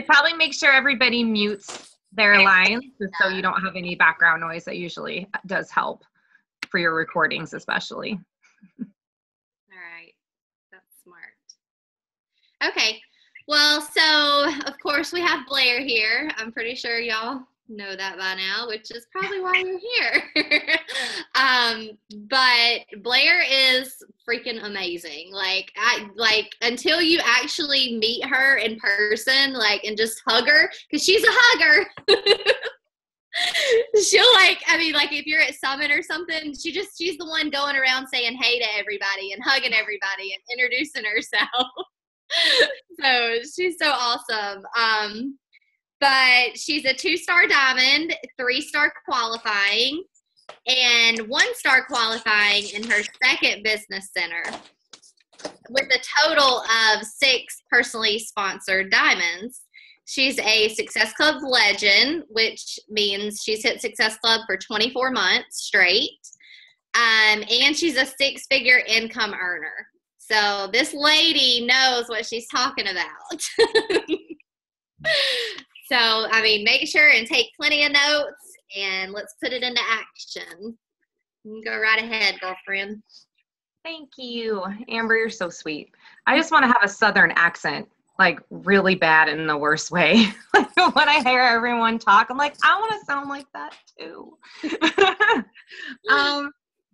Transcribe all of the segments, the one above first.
I'd probably make sure everybody mutes their lines just so you don't have any background noise. That usually does help for your recordings, especially. All right. That's smart. Okay. Well, so of course we have Blair here. I'm pretty sure y'all know that by now, which is probably why you're here. But Blair is freaking amazing. Like until you actually meet her in person, like, and just hug her, because she's a hugger. She'll like if you're at Summit or something, she's the one going around saying hey to everybody and hugging everybody and introducing herself. So she's so awesome. But she's a 2-star diamond, 3-star qualifying, and 1-star qualifying in her second business center, with a total of 6 personally sponsored diamonds. She's a Success Club legend, which means she's hit Success Club for 24 months straight. And she's a 6-figure income earner. So this lady knows what she's talking about. So, I mean, make sure and take plenty of notes, and let's put it into action. You can go right ahead, girlfriend. Thank you. Amber, you're so sweet. I just want to have a Southern accent, like really bad in the worst way. Like when I hear everyone talk, I'm like, I want to sound like that too.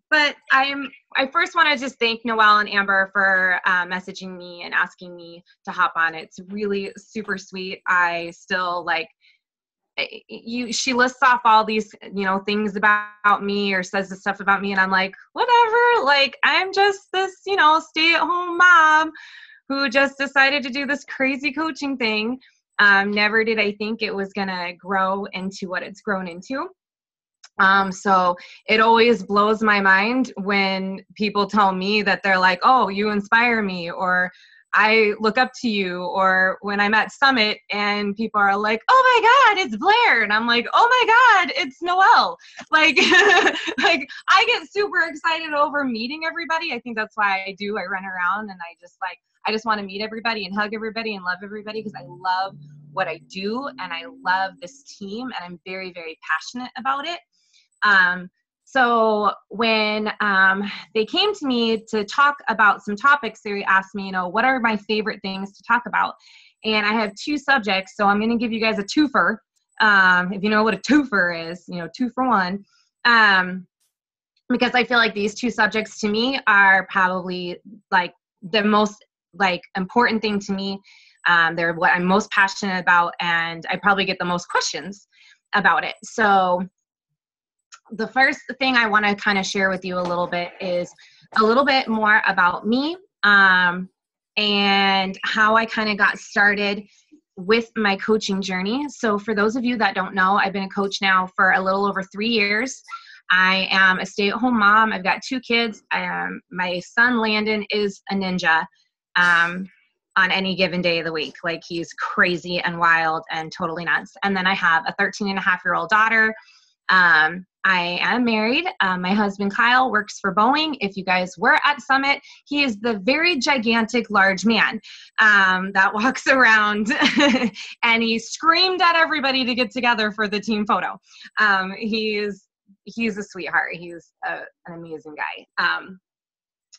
But I first want to just thank Noelle and Amber for messaging me and asking me to hop on. It's really super sweet. I still like she lists off all these, things about me or says the stuff about me. And I'm like, whatever, like, I'm just this, stay-at-home mom who just decided to do this crazy coaching thing. Never did I think it was going to grow into what it's grown into. So it always blows my mind when people tell me that they're like, oh, you inspire me, or I look up to you, or when I'm at Summit and people are like, oh my God, it's Blair. And I'm like, oh my God, it's Noelle. Like, like I get super excited over meeting everybody. I think that's why I run around and I just want to meet everybody and hug everybody and love everybody, because I love what I do and I love this team and I'm very, very passionate about it. So when they came to me to talk about some topics, they asked me, what are my favorite things to talk about? And I have 2 subjects, so I'm going to give you guys a twofer. If you know what a twofer is, 2 for 1. Because I feel like these 2 subjects to me are probably like the most like important thing to me. They're what I'm most passionate about, and I probably get the most questions about it. So the first thing I want to kind of share with you a little bit is a little bit more about me and how I kind of got started with my coaching journey. So for those of you that don't know, I've been a coach now for a little over 3 years. I am a stay-at-home mom. I've got 2 kids. My son, Landon, is a ninja on any given day of the week. Like, he's crazy and wild and totally nuts. And then I have a 13-and-a-half-year-old daughter. I am married. My husband, Kyle, works for Boeing. If you guys were at Summit, he is the very gigantic, large man that walks around and he screamed at everybody to get together for the team photo. He's a sweetheart. He's an amazing guy.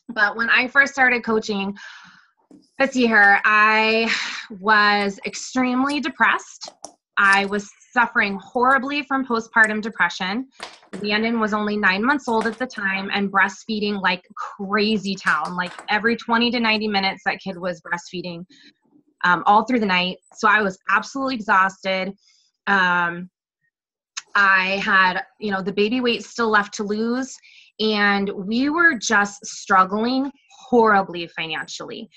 But when I first started coaching, let's see here, I was extremely depressed. I was suffering horribly from postpartum depression. Landon was only 9 months old at the time and breastfeeding like crazy town. Like every 20 to 90 minutes, that kid was breastfeeding all through the night. So I was absolutely exhausted. I had, the baby weight still left to lose, and we were just struggling horribly financially.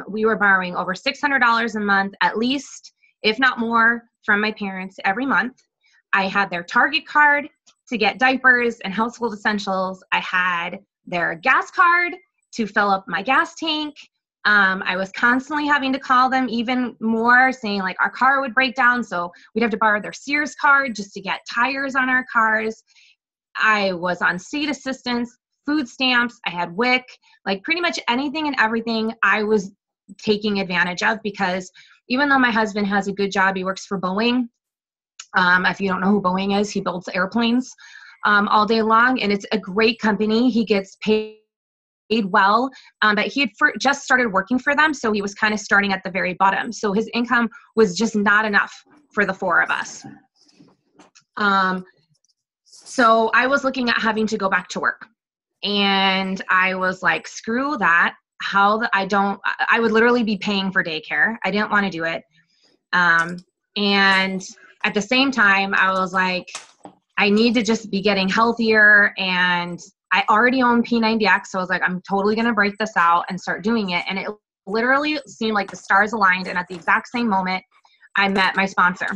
We were borrowing over $600 a month, at least, if not more, from my parents every month. I had their Target card to get diapers and household essentials. I had their gas card to fill up my gas tank. I was constantly having to call them even more, saying like our car would break down, so we'd have to borrow their Sears card just to get tires on our cars. I was on state assistance, food stamps. I had WIC, like pretty much anything and everything I was taking advantage of, because even though my husband has a good job, he works for Boeing. If you don't know who Boeing is, he builds airplanes all day long, and it's a great company. He gets paid well, but he had just started working for them, so he was kind of starting at the very bottom. So his income was just not enough for the four of us. So I was looking at having to go back to work, and I was like, screw that. I would literally be paying for daycare. I didn't want to do it. And at the same time, I was like, I need to just be getting healthier, and I already own P90X. So I was like, I'm totally going to break this out and start doing it. And it literally seemed like the stars aligned. And at the exact same moment, I met my sponsor.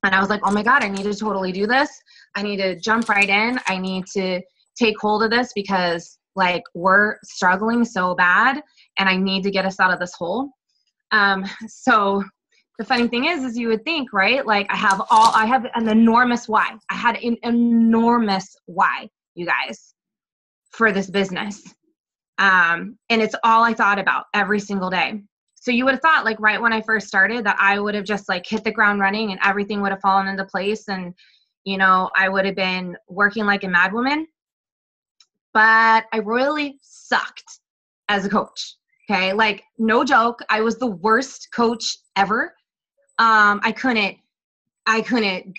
And I was like, oh my God, I need to totally do this. I need to jump right in. I need to take hold of this because like we're struggling so bad and I need to get us out of this hole. So the funny thing is you would think, right? Like I have an enormous why. I had an enormous why, you guys, for this business. And it's all I thought about every single day. So you would have thought like right when I first started that I would have just like hit the ground running and everything would have fallen into place. And, you know, I would have been working like a madwoman, but I really sucked as a coach. Okay. Like no joke. I was the worst coach ever. I couldn't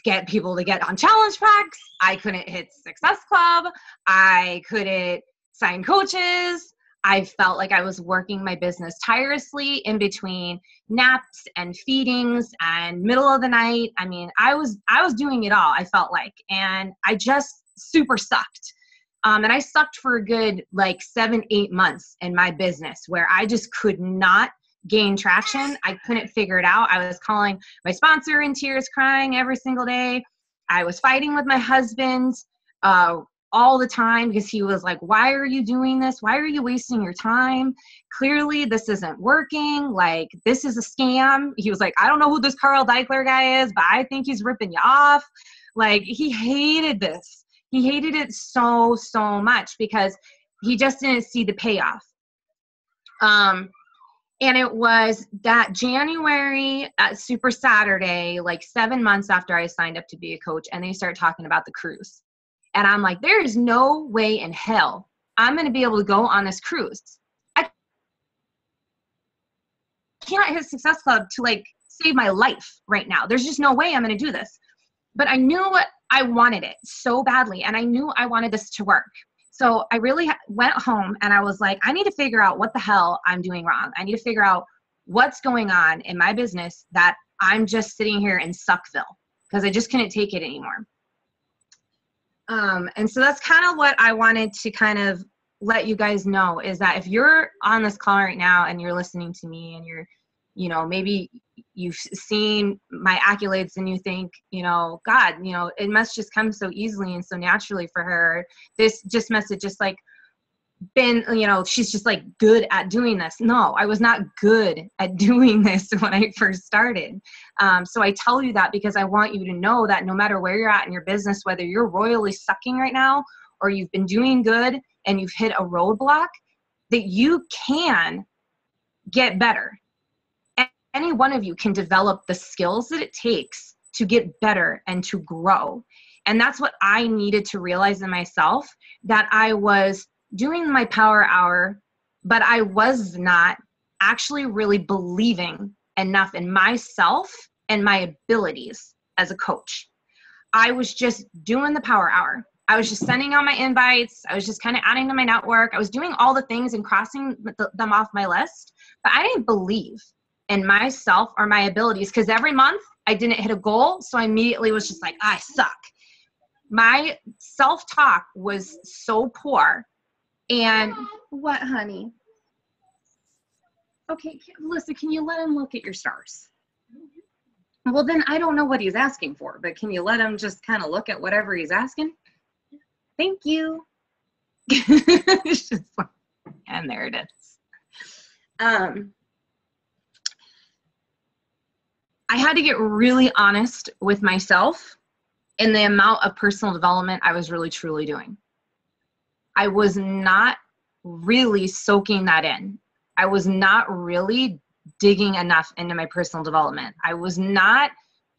get people to get on challenge packs. I couldn't hit Success Club. I couldn't sign coaches. I felt like I was working my business tirelessly in between naps and feedings and middle of the night. I mean, I was doing it all, I felt like, and I just super sucked. And I sucked for a good like 7-8 months in my business where I just could not gain traction. I couldn't figure it out. I was calling my sponsor in tears, crying every single day. I was fighting with my husband all the time because he was like, why are you doing this? Why are you wasting your time? Clearly this isn't working. Like this is a scam. He was like, I don't know who this Carl Deichler guy is, but I think he's ripping you off. Like he hated this. He hated it so much because he just didn't see the payoff. And it was that January at Super Saturday, like 7 months after I signed up to be a coach, and they start talking about the cruise. And I'm like, there is no way in hell I'm going to be able to go on this cruise. I can't hit Success Club to like save my life right now. There's just no way I'm going to do this. But I knew I wanted it so badly, and I knew I wanted this to work. So I really went home and I was like, I need to figure out what the hell I'm doing wrong. I need to figure out what's going on in my business that I'm just sitting here in Suckville because I just couldn't take it anymore. And so that's kind of what I wanted to kind of let you guys know is that if you're on this call right now and you're listening to me and you're, you know, maybe you've seen my accolades and you think, you know, God, you know, it must just come so easily and so naturally for her. This just must have just like been, you know, she's just like good at doing this. No, I was not good at doing this when I first started. So I tell you that because I want you to know that no matter where you're at in your business, whether you're royally sucking right now or you've been doing good and you've hit a roadblock, that you can get better. Any one of you can develop the skills that it takes to get better and to grow. And that's what I needed to realize in myself, that I was doing my power hour, but I was not actually really believing enough in myself and my abilities as a coach. I was just doing the power hour. I was just sending out my invites. I was just kind of adding to my network. I was doing all the things and crossing them off my list, but I didn't believe in myself or my abilities because every month I didn't hit a goal. So I immediately was just like, I suck. My self-talk was so poor. And what, honey? Okay, Melissa, can you let him look at your stars? Well, then I don't know what he's asking for, but can you let him just kind of look at whatever he's asking? Thank you. It's just like, and there it is. I had to get really honest with myself in the amount of personal development I was really truly doing. I was not really soaking that in. I was not really digging enough into my personal development. I was not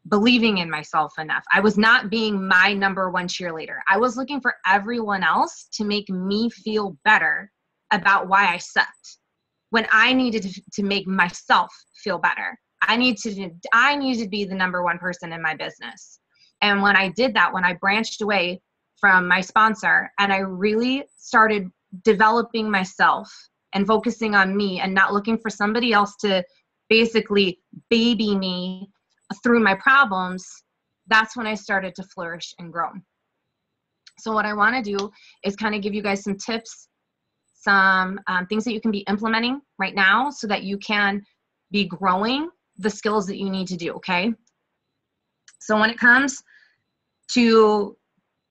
believing in myself enough. I was not being my number one cheerleader. I was looking for everyone else to make me feel better about why I sucked, when I needed to make myself feel better. I needed to be the number one person in my business. And when I did that, when I branched away from my sponsor and I really started developing myself and focusing on me and not looking for somebody else to basically baby me through my problems, that's when I started to flourish and grow. So what I want to do is kind of give you guys some tips, some things that you can be implementing right now so that you can be growing the skills that you need to do, okay? So when it comes to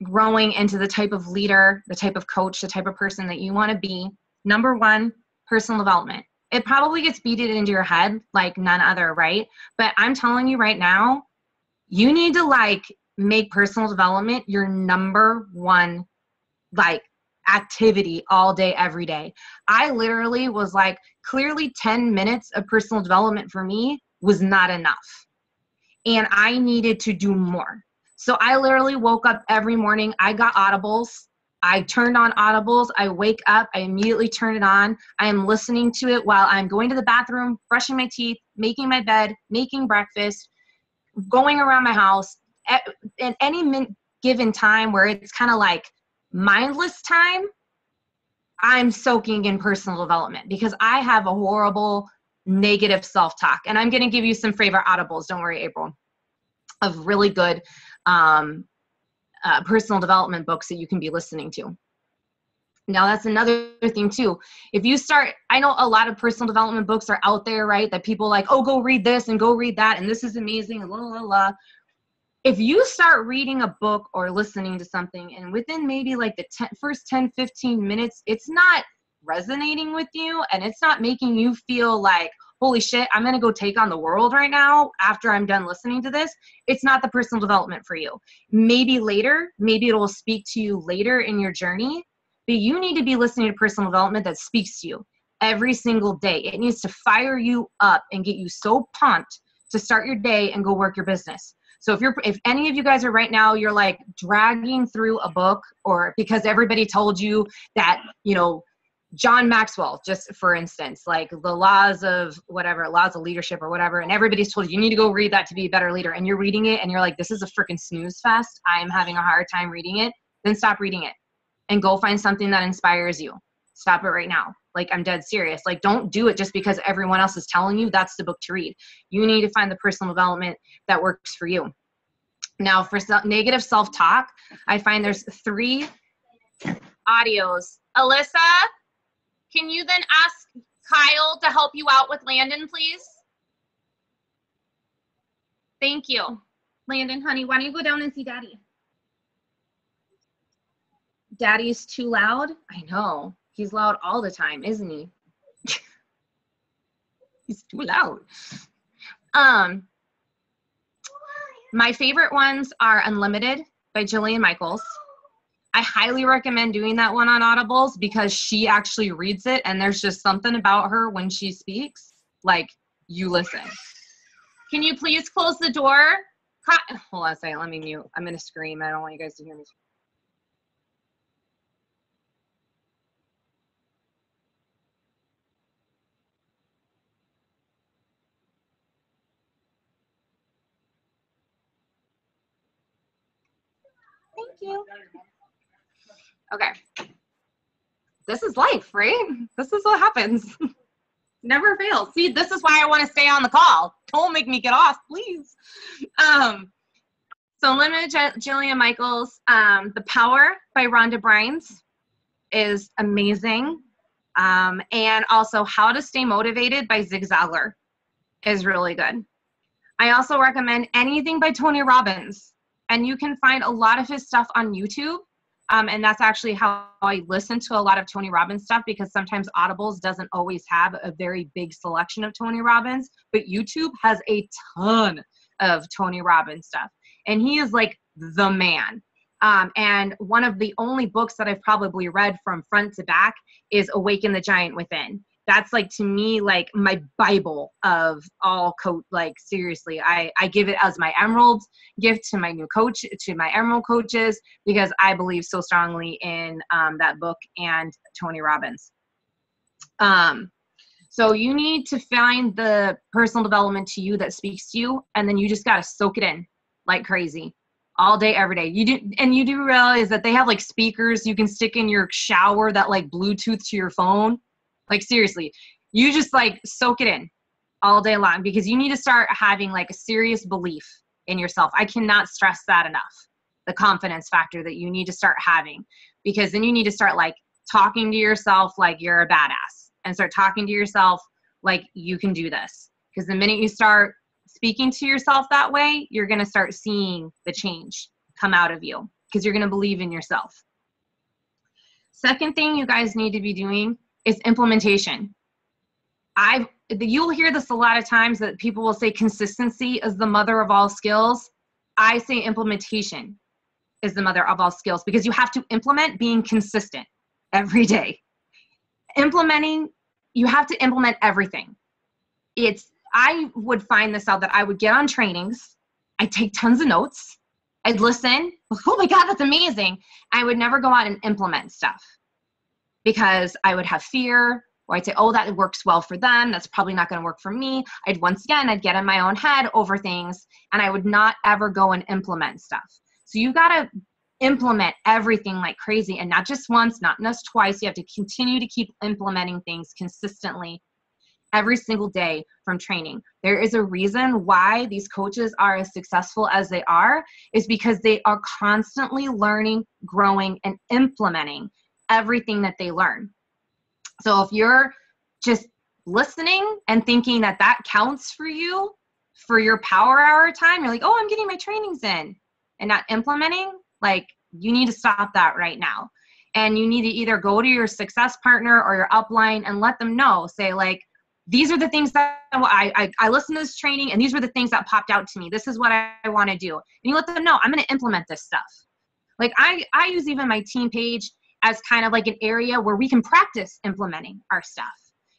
growing into the type of leader, the type of coach, the type of person that you want to be, number one, personal development. It probably gets beaten into your head like none other, right? But I'm telling you right now, you need to like make personal development your number one like activity all day, every day. I literally was like, clearly 10 minutes of personal development for me was not enough. And I needed to do more. So I literally woke up every morning. I got audibles. I turned on audibles. I wake up. I immediately turn it on. I am listening to it while I'm going to the bathroom, brushing my teeth, making my bed, making breakfast, going around my house. At any given time where it's kind of like mindless time, I'm soaking in personal development because I have a horrible negative self-talk. And I'm going to give you some favorite audibles. Don't worry, April, of really good personal development books that you can be listening to. Now, that's another thing too. If you start, I know a lot of personal development books are out there, right? That people like, oh, go read this and go read that. And this is amazing. And blah, blah, blah. If you start reading a book or listening to something and within maybe like the first 10, 15 minutes, it's not resonating with you and it's not making you feel like, holy shit, I'm going to go take on the world right now after I'm done listening to this, it's not the personal development for you. Maybe later, maybe it will speak to you later in your journey, but you need to be listening to personal development that speaks to you every single day. It needs to fire you up and get you so pumped to start your day and go work your business. So if any of you guys are right now, you're like dragging through a book or because everybody told you that, you know, John Maxwell, just for instance, like the laws of leadership or whatever, and everybody's told you need to go read that to be a better leader, and you're reading it and you're like, this is a freaking snooze fest, I'm having a hard time reading it, then stop reading it and go find something that inspires you. Stop it right now. Like, I'm dead serious. Like, don't do it just because everyone else is telling you that's the book to read. You need to find the personal development that works for you. Now, for negative self-talk, I find there's 3 audios. Alyssa, can you then ask Kyle to help you out with Landon, please? Thank you. Landon, honey, why don't you go down and see Daddy? Daddy's too loud? I know. He's loud all the time, isn't he? He's too loud. My favorite ones are Unlimited by Jillian Michaels. I highly recommend doing that one on Audibles because she actually reads it and there's just something about her when she speaks, like, you listen. Can you please close the door? Hold on a second, let me mute. I'm gonna scream. I don't want you guys to hear me. Thank you. Okay. This is life, right? This is what happens. Never fails. See, this is why I want to stay on the call. Don't make me get off, please. So Limited Jillian Michaels, The Power by Rhonda Brines is amazing. And also How to Stay Motivated by Zig Ziglar is really good. I also recommend anything by Tony Robbins. And you can find a lot of his stuff on YouTube. And that's actually how I listen to a lot of Tony Robbins stuff, because sometimes Audibles doesn't always have a very big selection of Tony Robbins, but YouTube has a ton of Tony Robbins stuff. And he is like the man. And one of the only books that I've probably read from front to back is Awaken the Giant Within. that's like, to me, like my Bible of all coach. Like seriously, I give it as my emerald gift to my new coach, to my emerald coaches, because I believe so strongly in that book and Tony Robbins. So you need to find the personal development to you that speaks to you, and then you just got to soak it in like crazy all day, every day. You do realize that they have like speakers you can stick in your shower that like Bluetooth to your phone. Like seriously, you just like soak it in all day long, because you need to start having like a serious belief in yourself. I cannot stress that enough. The confidence factor that you need to start having, because then you need to start like talking to yourself like you're a badass, and start talking to yourself like you can do this. Because the minute you start speaking to yourself that way, you're going to start seeing the change come out of you, because you're going to believe in yourself. Second thing you guys need to be doing is implementation. You'll hear this a lot of times, that people will say consistency is the mother of all skills. I say implementation is the mother of all skills, because you have to implement being consistent every day. You have to implement everything. I would find this out, that I would get on trainings, I'd take tons of notes, I'd listen, oh my God, that's amazing. I would never go out and implement stuff, because I would have fear, or I'd say, oh, that works well for them, that's probably not going to work for me. I'd get in my own head over things, and I would not ever go and implement stuff. So you got to implement everything like crazy, and not just once, not just twice. You have to continue to keep implementing things consistently every single day from training. There is a reason why these coaches are as successful as they are, is because they are constantly learning, growing, and implementing everything that they learn. So if you're just listening and thinking that that counts for you for your power hour time, you're like, oh, I'm getting my trainings in, and not implementing, like, you need to stop that right now. And you need to either go to your success partner or your upline and let them know, say like, these are the things that I listened to this training, and these were the things that popped out to me. This is what I want to do. And you let them know, I'm going to implement this stuff. Like I use even my team page as kind of like an area where we can practice implementing our stuff.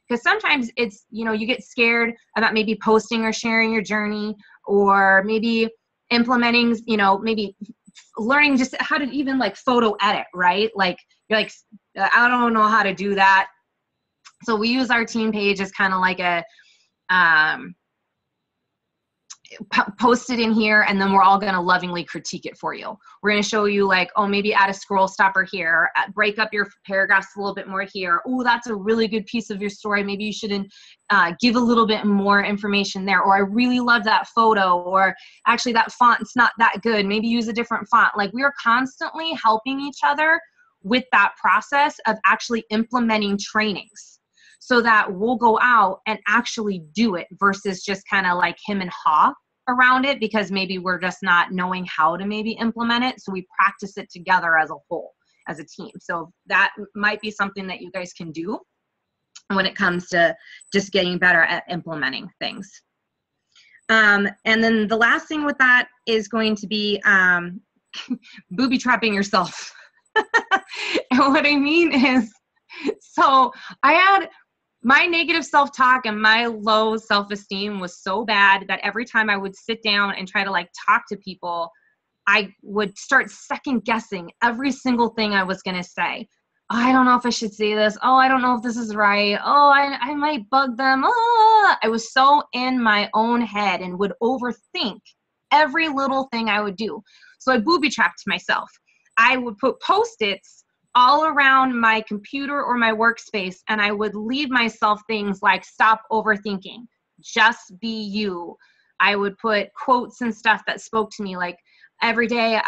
Because sometimes it's, you get scared about maybe posting or sharing your journey, or maybe implementing, maybe learning just how to even like photo edit, right? Like you're like, I don't know how to do that. So we use our team page as kind of like a, post it in here, and then we're all going to lovingly critique it for you. We're going to show you like, oh, maybe add a scroll stopper here, break up your paragraphs a little bit more here. Oh, that's a really good piece of your story. Maybe you shouldn't give a little bit more information there. Or I really love that photo, or actually that font's not that good. Maybe use a different font. Like we are constantly helping each other with that process of actually implementing trainings, so that we'll go out and actually do it, versus just kind of like him and haw around it, because maybe we're just not knowing how to maybe implement it. So we practice it together as a whole, as a team. So that might be something that you guys can do when it comes to just getting better at implementing things. And then the last thing with that is going to be booby trapping yourself. And what I mean is, so I had my negative self-talk and my low self-esteem was so bad that every time I would sit down and try to like talk to people, I would start second guessing every single thing I was going to say. Oh, I don't know if I should say this. Oh, I don't know if this is right. Oh, I might bug them. Oh, I was so in my own head and would overthink every little thing I would do. So I booby trapped myself. I would put Post-its all around my computer or my workspace, and I would leave myself things like, stop overthinking, just be you. I would put quotes and stuff that spoke to me, like every day.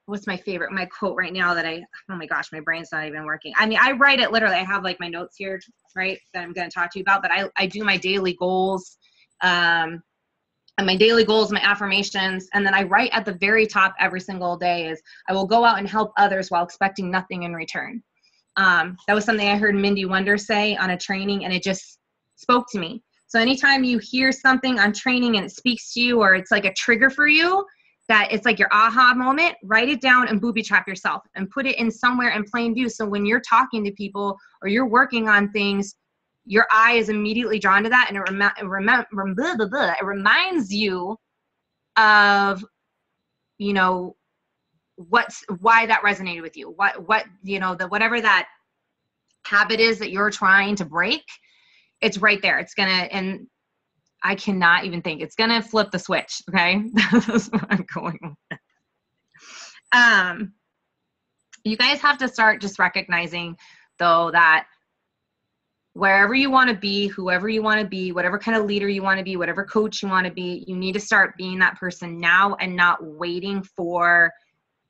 What's my favorite, my quote right now that oh my gosh, my brain's not even working. I mean, I write it literally. I have like my notes here, right, that I'm going to talk to you about, but I do my daily goals, and my daily goals, my affirmations, and then I write at the very top every single day is, I will go out and help others while expecting nothing in return. That was something I heard Mindy Wonder say on a training, and it just spoke to me. So anytime you hear something on training and it speaks to you, or it's like a trigger for you, that it's like your aha moment, write it down and booby trap yourself and put it in somewhere in plain view. So when you're talking to people or you're working on things, your eye is immediately drawn to that, and it reminds you of, you know, why that resonated with you, what you know, the whatever that habit is that you're trying to break. It's right there. It's gonna, and I cannot even think, it's gonna flip the switch. Okay, that's what I'm going with. You guys have to start just recognizing, though, that wherever you want to be, whoever you want to be, whatever kind of leader you want to be, whatever coach you want to be, you need to start being that person now and not waiting for,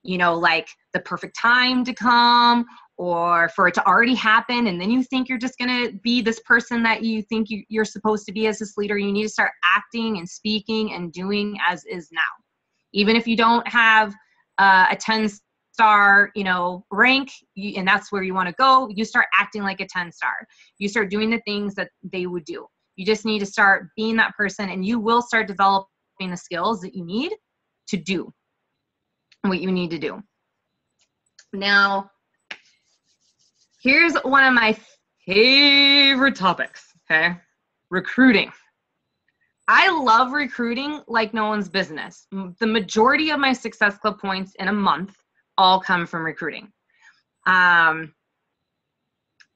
you know, like the perfect time to come or for it to already happen. And then you think you're just going to be this person that you think you're supposed to be as this leader. You need to start acting and speaking and doing as is now. Even if you don't have a 10-star, you know, rank, and that's where you want to go, you start acting like a 10-star. You start doing the things that they would do. You just need to start being that person, and you will start developing the skills that you need to do what you need to do. Now, here's one of my favorite topics, okay? Recruiting. I love recruiting like no one's business. The majority of my Success Club points in a month all come from recruiting. I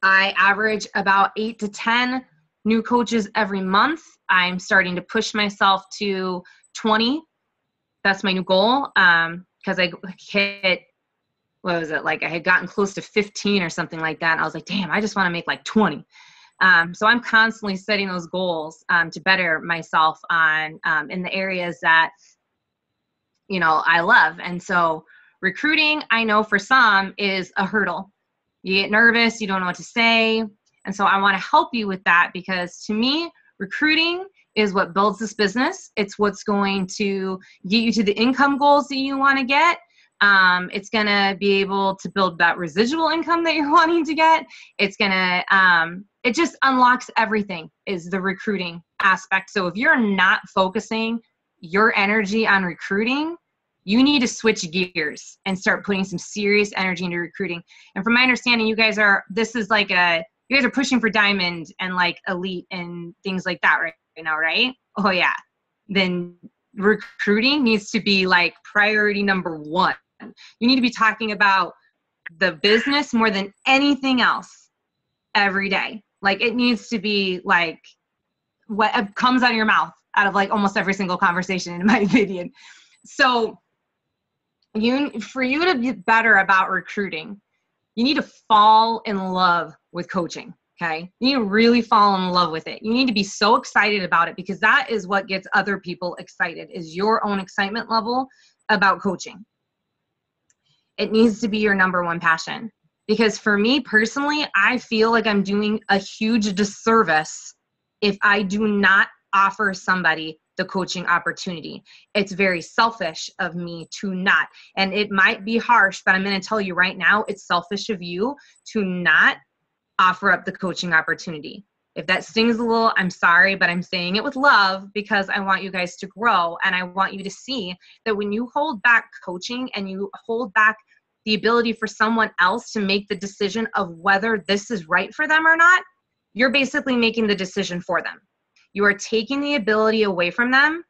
average about 8 to 10 new coaches every month. I'm starting to push myself to 20. That's my new goal. Because I hit, what was it? Like I had gotten close to 15 or something like that. And I was like, damn, I just want to make like 20. So I'm constantly setting those goals to better myself on in the areas that, you know, I love. And so recruiting, I know for some is a hurdle. You get nervous, you don't know what to say. And so I want to help you with that, because to me, recruiting is what builds this business. It's what's going to get you to the income goals that you want to get. It's going to be able to build that residual income that you're wanting to get. It's going to, it just unlocks everything, is the recruiting aspect. So if you're not focusing your energy on recruiting, you need to switch gears and start putting some serious energy into recruiting. And from my understanding, you guys are, this is like you guys are pushing for diamond and like elite and things like that right now, right? Oh yeah. Then recruiting needs to be like priority number one. You need to be talking about the business more than anything else every day. Like it needs to be like what comes out of your mouth out of like almost every single conversation, in my opinion. So for you to be better about recruiting, you need to fall in love with coaching. Okay. You need to really fall in love with it. You need to be so excited about it, because that is what gets other people excited, is your own excitement level about coaching. It needs to be your number one passion. Because for me personally, I feel like I'm doing a huge disservice if I do not offer somebody the coaching opportunity. It's very selfish of me to not. And it might be harsh, but I'm going to tell you right now, it's selfish of you to not offer up the coaching opportunity. If that stings a little, I'm sorry, but I'm saying it with love, because I want you guys to grow, and I want you to see that when you hold back coaching and you hold back the ability for someone else to make the decision of whether this is right for them or not, you're basically making the decision for them. You are taking the ability away from them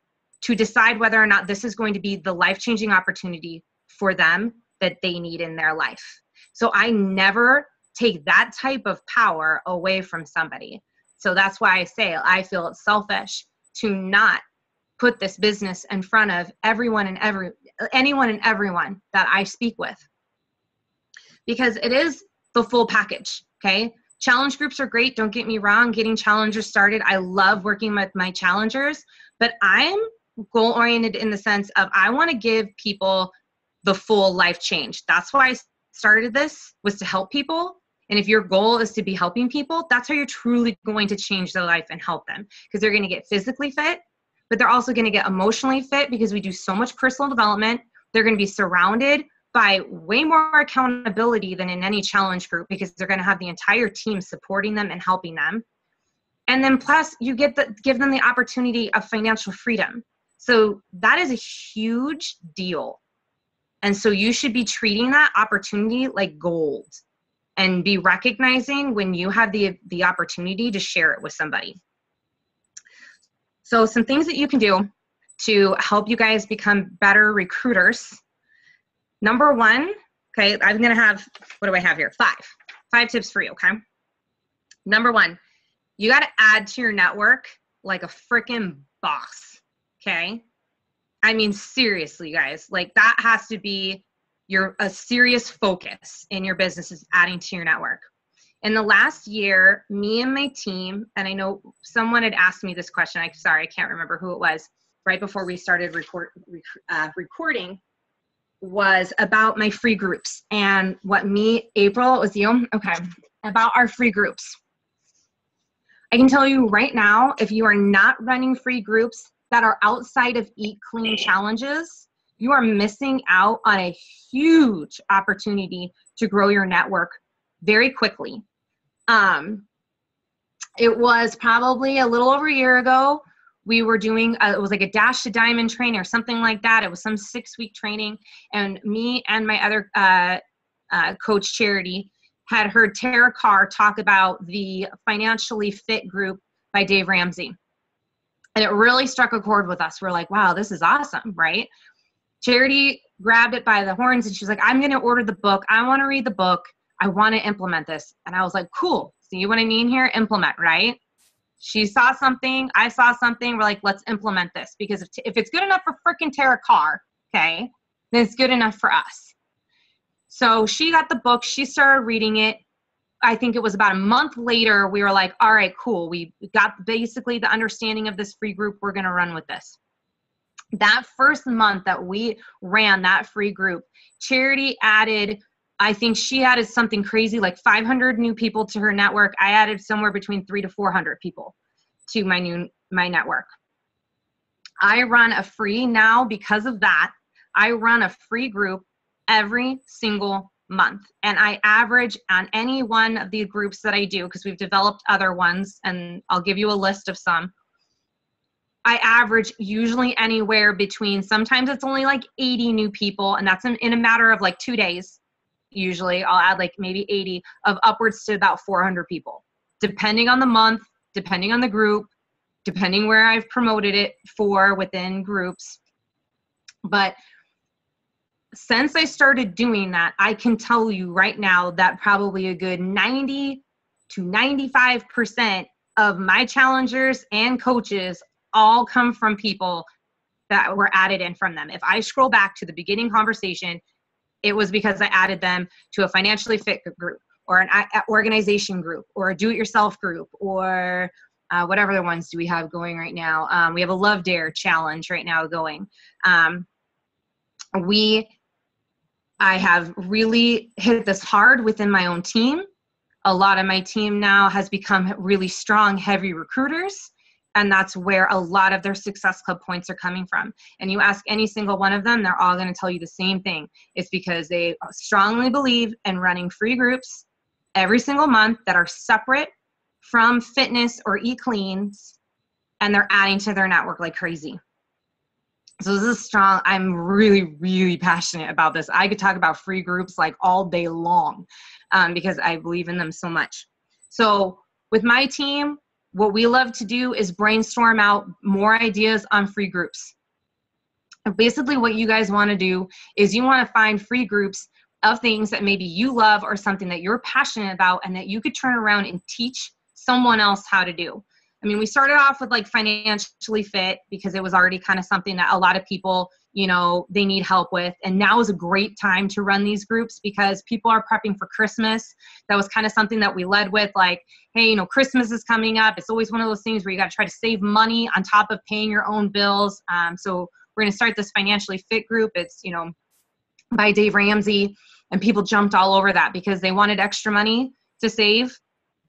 to decide whether or not this is going to be the life-changing opportunity for them that they need in their life. So I never take that type of power away from somebody. So that's why I say I feel it's selfish to not put this business in front of anyone and everyone that I speak with, because it is the full package. Okay. Challenge groups are great. Don't get me wrong. Getting challengers started. I love working with my challengers, but I'm goal oriented in the sense of I want to give people the full life change. That's why I started this, was to help people. And if your goal is to be helping people, that's how you're truly going to change their life and help them, because they're going to get physically fit, but they're also going to get emotionally fit, because we do so much personal development. They're going to be surrounded by way more accountability than in any challenge group, because they're going to have the entire team supporting them and helping them. And then plus you give them the opportunity of financial freedom. So that is a huge deal. And so you should be treating that opportunity like gold. and be recognizing when you have the opportunity to share it with somebody. So some things that you can do to help you guys become better recruiters. Number one, okay, I'm going to have, what do I have here? Five tips for you, okay? Number one, you got to add to your network like a freaking boss, okay? I mean, seriously, guys, like that has to be a serious focus in your business, is adding to your network. In the last year, me and my team, and I know someone had asked me this question. Sorry, I can't remember who it was, right before we started recording, was about my free groups and what April, it was you? Okay, about our free groups. I can tell you right now, if you are not running free groups that are outside of Eat Clean challenges, you are missing out on a huge opportunity to grow your network very quickly. It was probably a little over a year ago. We were doing, it was like a Dash to Diamond training or something like that. It was some 6-week training. And me and my other coach, Charity, had heard Tara Carr talk about the Financially Fit group by Dave Ramsey. And it really struck a chord with us. We're like, wow, this is awesome, right? Charity grabbed it by the horns and she's like, I'm going to order the book. I want to read the book. I want to implement this. And I was like, cool. See what I mean here? Implement, right? She saw something. I saw something. We're like, let's implement this. Because if it's good enough for freaking Tara Carr, okay, then it's good enough for us. So she got the book. She started reading it. I think it was about a month later, we were like, all right, cool. We got basically the understanding of this free group. We're going to run with this. That first month that we ran that free group, Charity added, I think she added something crazy like 500 new people to her network. I added somewhere between 300 to 400 people to my network. I run a free now because of that. I run a free group every single month. And I average on any one of the groups that I do, because we've developed other ones, and I'll give you a list of some. I average usually anywhere between, sometimes it's only like 80 new people, and that's in a matter of like 2 days. Usually I'll add like maybe 80 of upwards to about 400 people, depending on the month, depending on the group, depending where I've promoted it for within groups. But since I started doing that, I can tell you right now that probably a good 90 to 95% of my challengers and coaches all come from people that were added in from them. If I scroll back to the beginning conversation, it was because I added them to a financially fit group or an organization group or a do-it-yourself group or whatever the ones do we have going right now. We have a Love Dare challenge right now going. I have really hit this hard within my own team. A lot of my team now has become really strong, heavy recruiters. And that's where a lot of their Success Club points are coming from. And you ask any single one of them, they're all going to tell you the same thing. It's because they strongly believe in running free groups every single month that are separate from fitness or Eat Cleans, and they're adding to their network like crazy. So this is strong. I'm really, really passionate about this. I could talk about free groups like all day long because I believe in them so much. So with my team, what we love to do is brainstorm out more ideas on free groups. Basically what you guys want to do is you want to find free groups of things that maybe you love or something that you're passionate about and that you could turn around and teach someone else how to do. I mean, we started off with like Financially Fit because it was already kind of something that a lot of people, you know, they need help with. And now is a great time to run these groups because people are prepping for Christmas. That was kind of something that we led with, like, hey, you know, Christmas is coming up. It's always one of those things where you got to try to save money on top of paying your own bills. So we're going to start this Financially Fit group. It's, you know, by Dave Ramsey, and people jumped all over that because they wanted extra money to save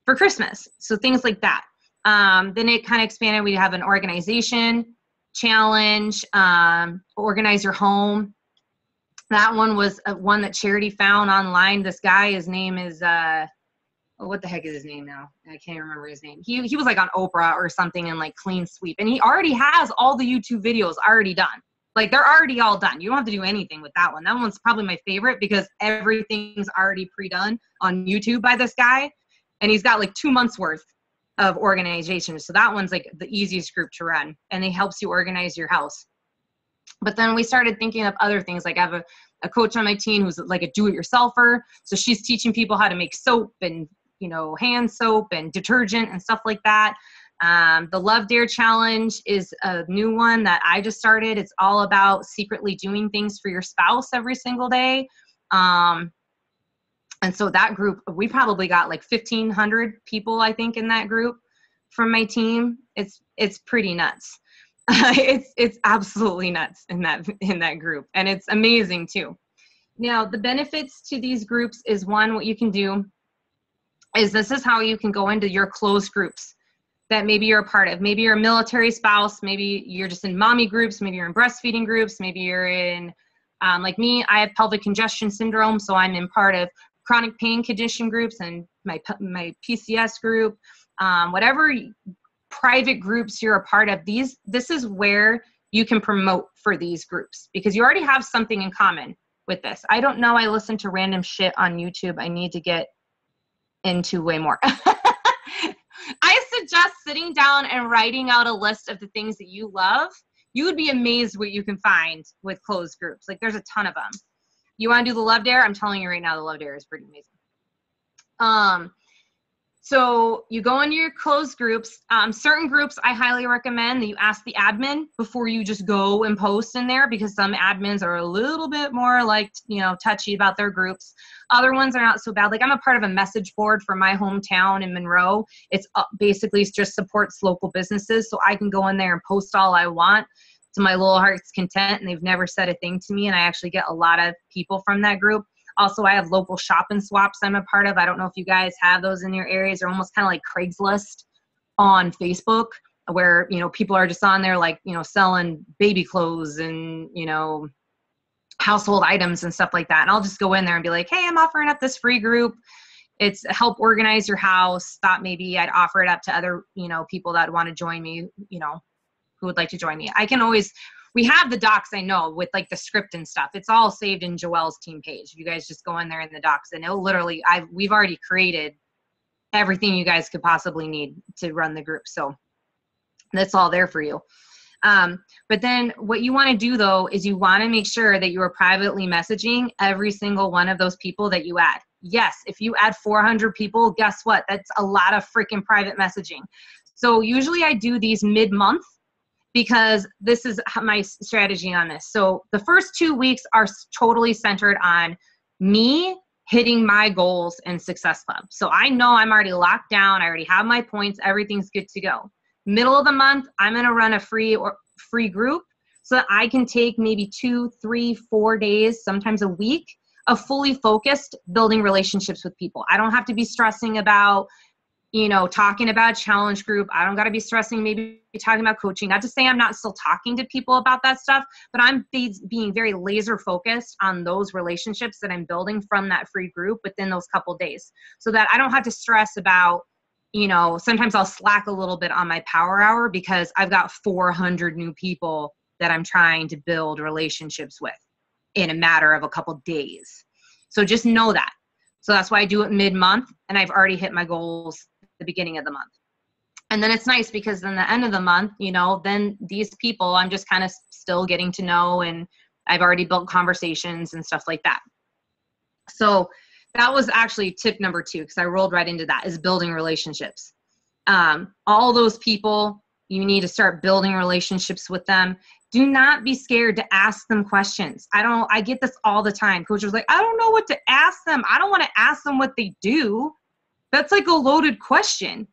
for Christmas. So things like that. Then it kind of expanded. We have an organization challenge, organize your home. That one was one that Charity found online. This guy, his name is, what the heck is his name now? I can't remember his name. He was like on Oprah or something and like clean sweep. And he already has all the YouTube videos already done. Like they're already all done. You don't have to do anything with that one. That one's probably my favorite because everything's already pre-done on YouTube by this guy. And he's got like 2 months worth of organization. So that one's like the easiest group to run, and it helps you organize your house. But then we started thinking of other things. Like I have a coach on my team who's like a do-it-yourselfer. So she's teaching people how to make soap and, hand soap and detergent and stuff like that. The Love Dare Challenge is a new one that I just started. It's all about secretly doing things for your spouse every single day. And so that group, we probably got like 1,500 people, I think, in that group from my team. It's pretty nuts. It's absolutely nuts in that group, and it's amazing too. Now, the benefits to these groups is, one, what you can do is this is how you can go into your closed groups that maybe you're a part of. Maybe you're a military spouse, maybe you're just in mommy groups, maybe you're in breastfeeding groups, maybe you're in, like me, I have pelvic congestion syndrome, so I'm in part of chronic pain condition groups and my PCS group, whatever private groups you're a part of. This is where you can promote for these groups because you already have something in common with this. I don't know. I listen to random shit on YouTube. I need to get into way more. I suggest sitting down and writing out a list of the things that you love. You would be amazed what you can find with closed groups. Like there's a ton of them. You want to do the Love Dare? I'm telling you right now, the Love Dare is pretty amazing. So you go into your closed groups. Certain groups I highly recommend that you ask the admin before you just go and post in there, because some admins are a little bit more like, touchy about their groups. Other ones are not so bad. Like I'm a part of a message board for my hometown in Monroe. It's basically just supports local businesses. So I can go in there and post all I want to my little heart's content, and they've never said a thing to me. And I actually get a lot of people from that group. Also, I have local shop and swaps I'm a part of. I don't know if you guys have those in your areas. They're almost kind of like Craigslist on Facebook, where, people are just on there like, selling baby clothes and, household items and stuff like that. And I'll just go in there and be like, hey, I'm offering up this free group. It's help organize your house. Thought maybe I'd offer it up to other, people that want to join me, who would like to join me. We have the docs, I know, with like the script and stuff. It's all saved in Joelle's team page. You guys just go in there in the docs, and it'll literally, we've already created everything you guys could possibly need to run the group. So that's all there for you. But then what you want to do though, is you want to make sure that you are privately messaging every single one of those people that you add. Yes, if you add 400 people, guess what? That's a lot of freaking private messaging. So usually I do these mid-month, because this is my strategy on this. So the first 2 weeks are totally centered on me hitting my goals in Success Club. So I know I'm already locked down. I already have my points. Everything's good to go. Middle of the month, I'm going to run a free group so that I can take maybe 2, 3, 4 days, sometimes a week, of fully focused building relationships with people. I don't have to be stressing about talking about challenge group. I don't got to be stressing, maybe talking about coaching. Not to say I'm not still talking to people about that stuff, but I'm being very laser focused on those relationships that I'm building from that free group within those couple days, so that I don't have to stress about, sometimes I'll slack a little bit on my power hour because I've got 400 new people that I'm trying to build relationships with in a matter of a couple days. So just know that. So that's why I do it mid-month, and I've already hit my goals the beginning of the month. And then it's nice because then the end of the month, then these people I'm just kind of still getting to know, and I've already built conversations and stuff like that. So that was actually tip number 2, because I rolled right into that, is building relationships. All those people, you need to start building relationships with them. Do not be scared to ask them questions. I get this all the time. Coaches are like, I don't know what to ask them. I don't want to ask them what they do. That's like a loaded question.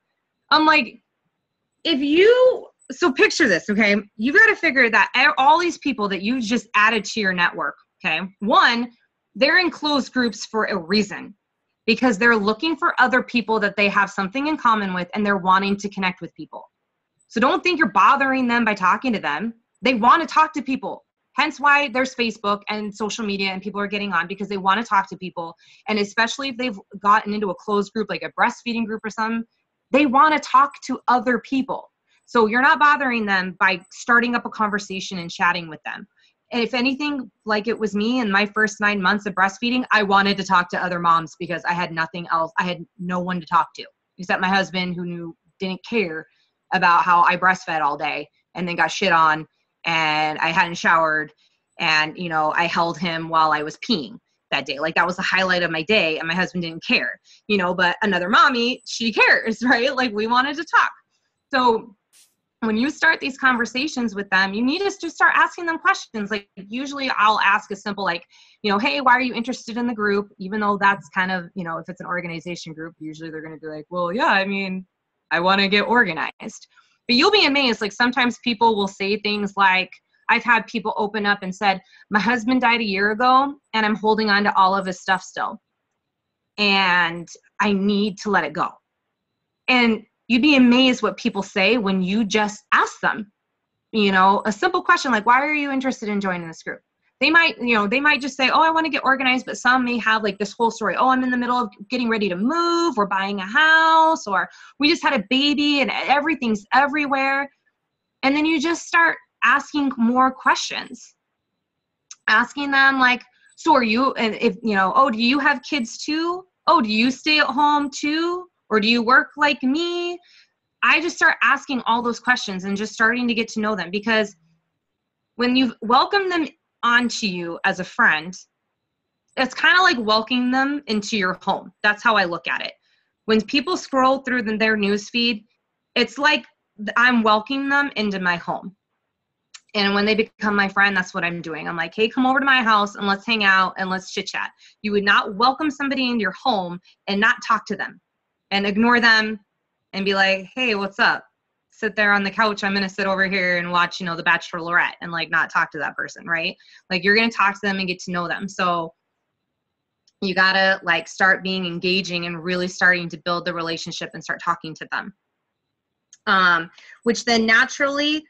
I'm like, so picture this, okay? You got to figure that all these people that you just added to your network, okay? One, they're in closed groups for a reason, because they're looking for other people that they have something in common with, and they're wanting to connect with people. So don't think you're bothering them by talking to them. They want to talk to people. Hence why there's Facebook and social media, and people are getting on because they want to talk to people. And especially if they've gotten into a closed group, like a breastfeeding group or something, they want to talk to other people. So you're not bothering them by starting up a conversation and chatting with them. And if anything, like it was me in my first 9 months of breastfeeding, I wanted to talk to other moms because I had nothing else. I had no one to talk to except my husband, who didn't care about how I breastfed all day and then got shit on, and I hadn't showered, and, you know, I held him while I was peeing that day. Like, that was the highlight of my day, and my husband didn't care, you know, but another mommy, she cares, right? Like, we wanted to talk. So when you start these conversations with them, you need to just start asking them questions. Like, usually I'll ask a simple, like, you know, hey, why are you interested in the group? Even though that's kind of, you know, if it's an organization group, usually they're going to be like, well, yeah, I mean, I want to get organized. But you'll be amazed. Like, sometimes people will say things like, I've had people open up and said, my husband died a year ago and I'm holding on to all of his stuff still, and I need to let it go. And you'd be amazed what people say when you just ask them, you know, a simple question like, why are you interested in joining this group? They might, you know, they might just say, oh, I want to get organized, but some may have like this whole story. Oh, I'm in the middle of getting ready to move, or buying a house, or we just had a baby and everything's everywhere. And then you just start asking more questions, asking them like, so are you, and if, you know, oh, do you have kids too? Oh, do you stay at home too? Or do you work like me? I just start asking all those questions and just starting to get to know them, because when you welcome them onto you as a friend, it's kind of like welcoming them into your home. That's how I look at it. When people scroll through their news feed, it's like I'm welcoming them into my home. And when they become my friend, that's what I'm doing. I'm like, hey, come over to my house and let's hang out and let's chit chat. You would not welcome somebody into your home and not talk to them and ignore them and be like, hey, what's up? Sit there on the couch. I'm going to sit over here and watch, you know, The Bachelorette, and like not talk to that person, right? Like, you're going to talk to them and get to know them. So you got to like start being engaging and really starting to build the relationship and start talking to them. Which then naturally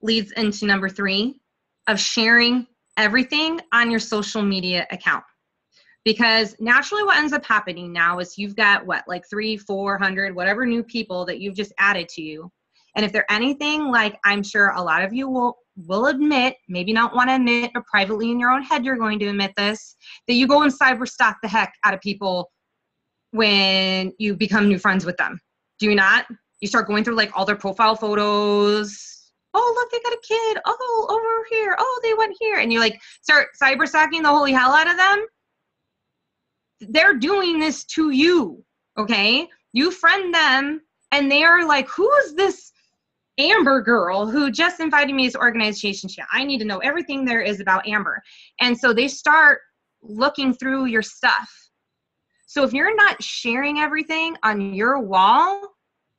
leads into number 3 of sharing everything on your social media account. Because naturally what ends up happening now is you've got what, like 300-400, whatever new people that you've just added to you. And if they're anything like, I'm sure a lot of you will admit, maybe not want to admit, but privately in your own head you're going to admit this, that you go and cyber stalk the heck out of people when you become new friends with them. Do you not? You start going through like all their profile photos. Oh, look, they got a kid. Oh, over here. Oh, they went here. And you like start cyber stalking the holy hell out of them. They're doing this to you, okay? You friend them, and they are like, who is this Amber girl who just invited me to organization chat? I need to know everything there is about Amber. And so they start looking through your stuff. So if you're not sharing everything on your wall,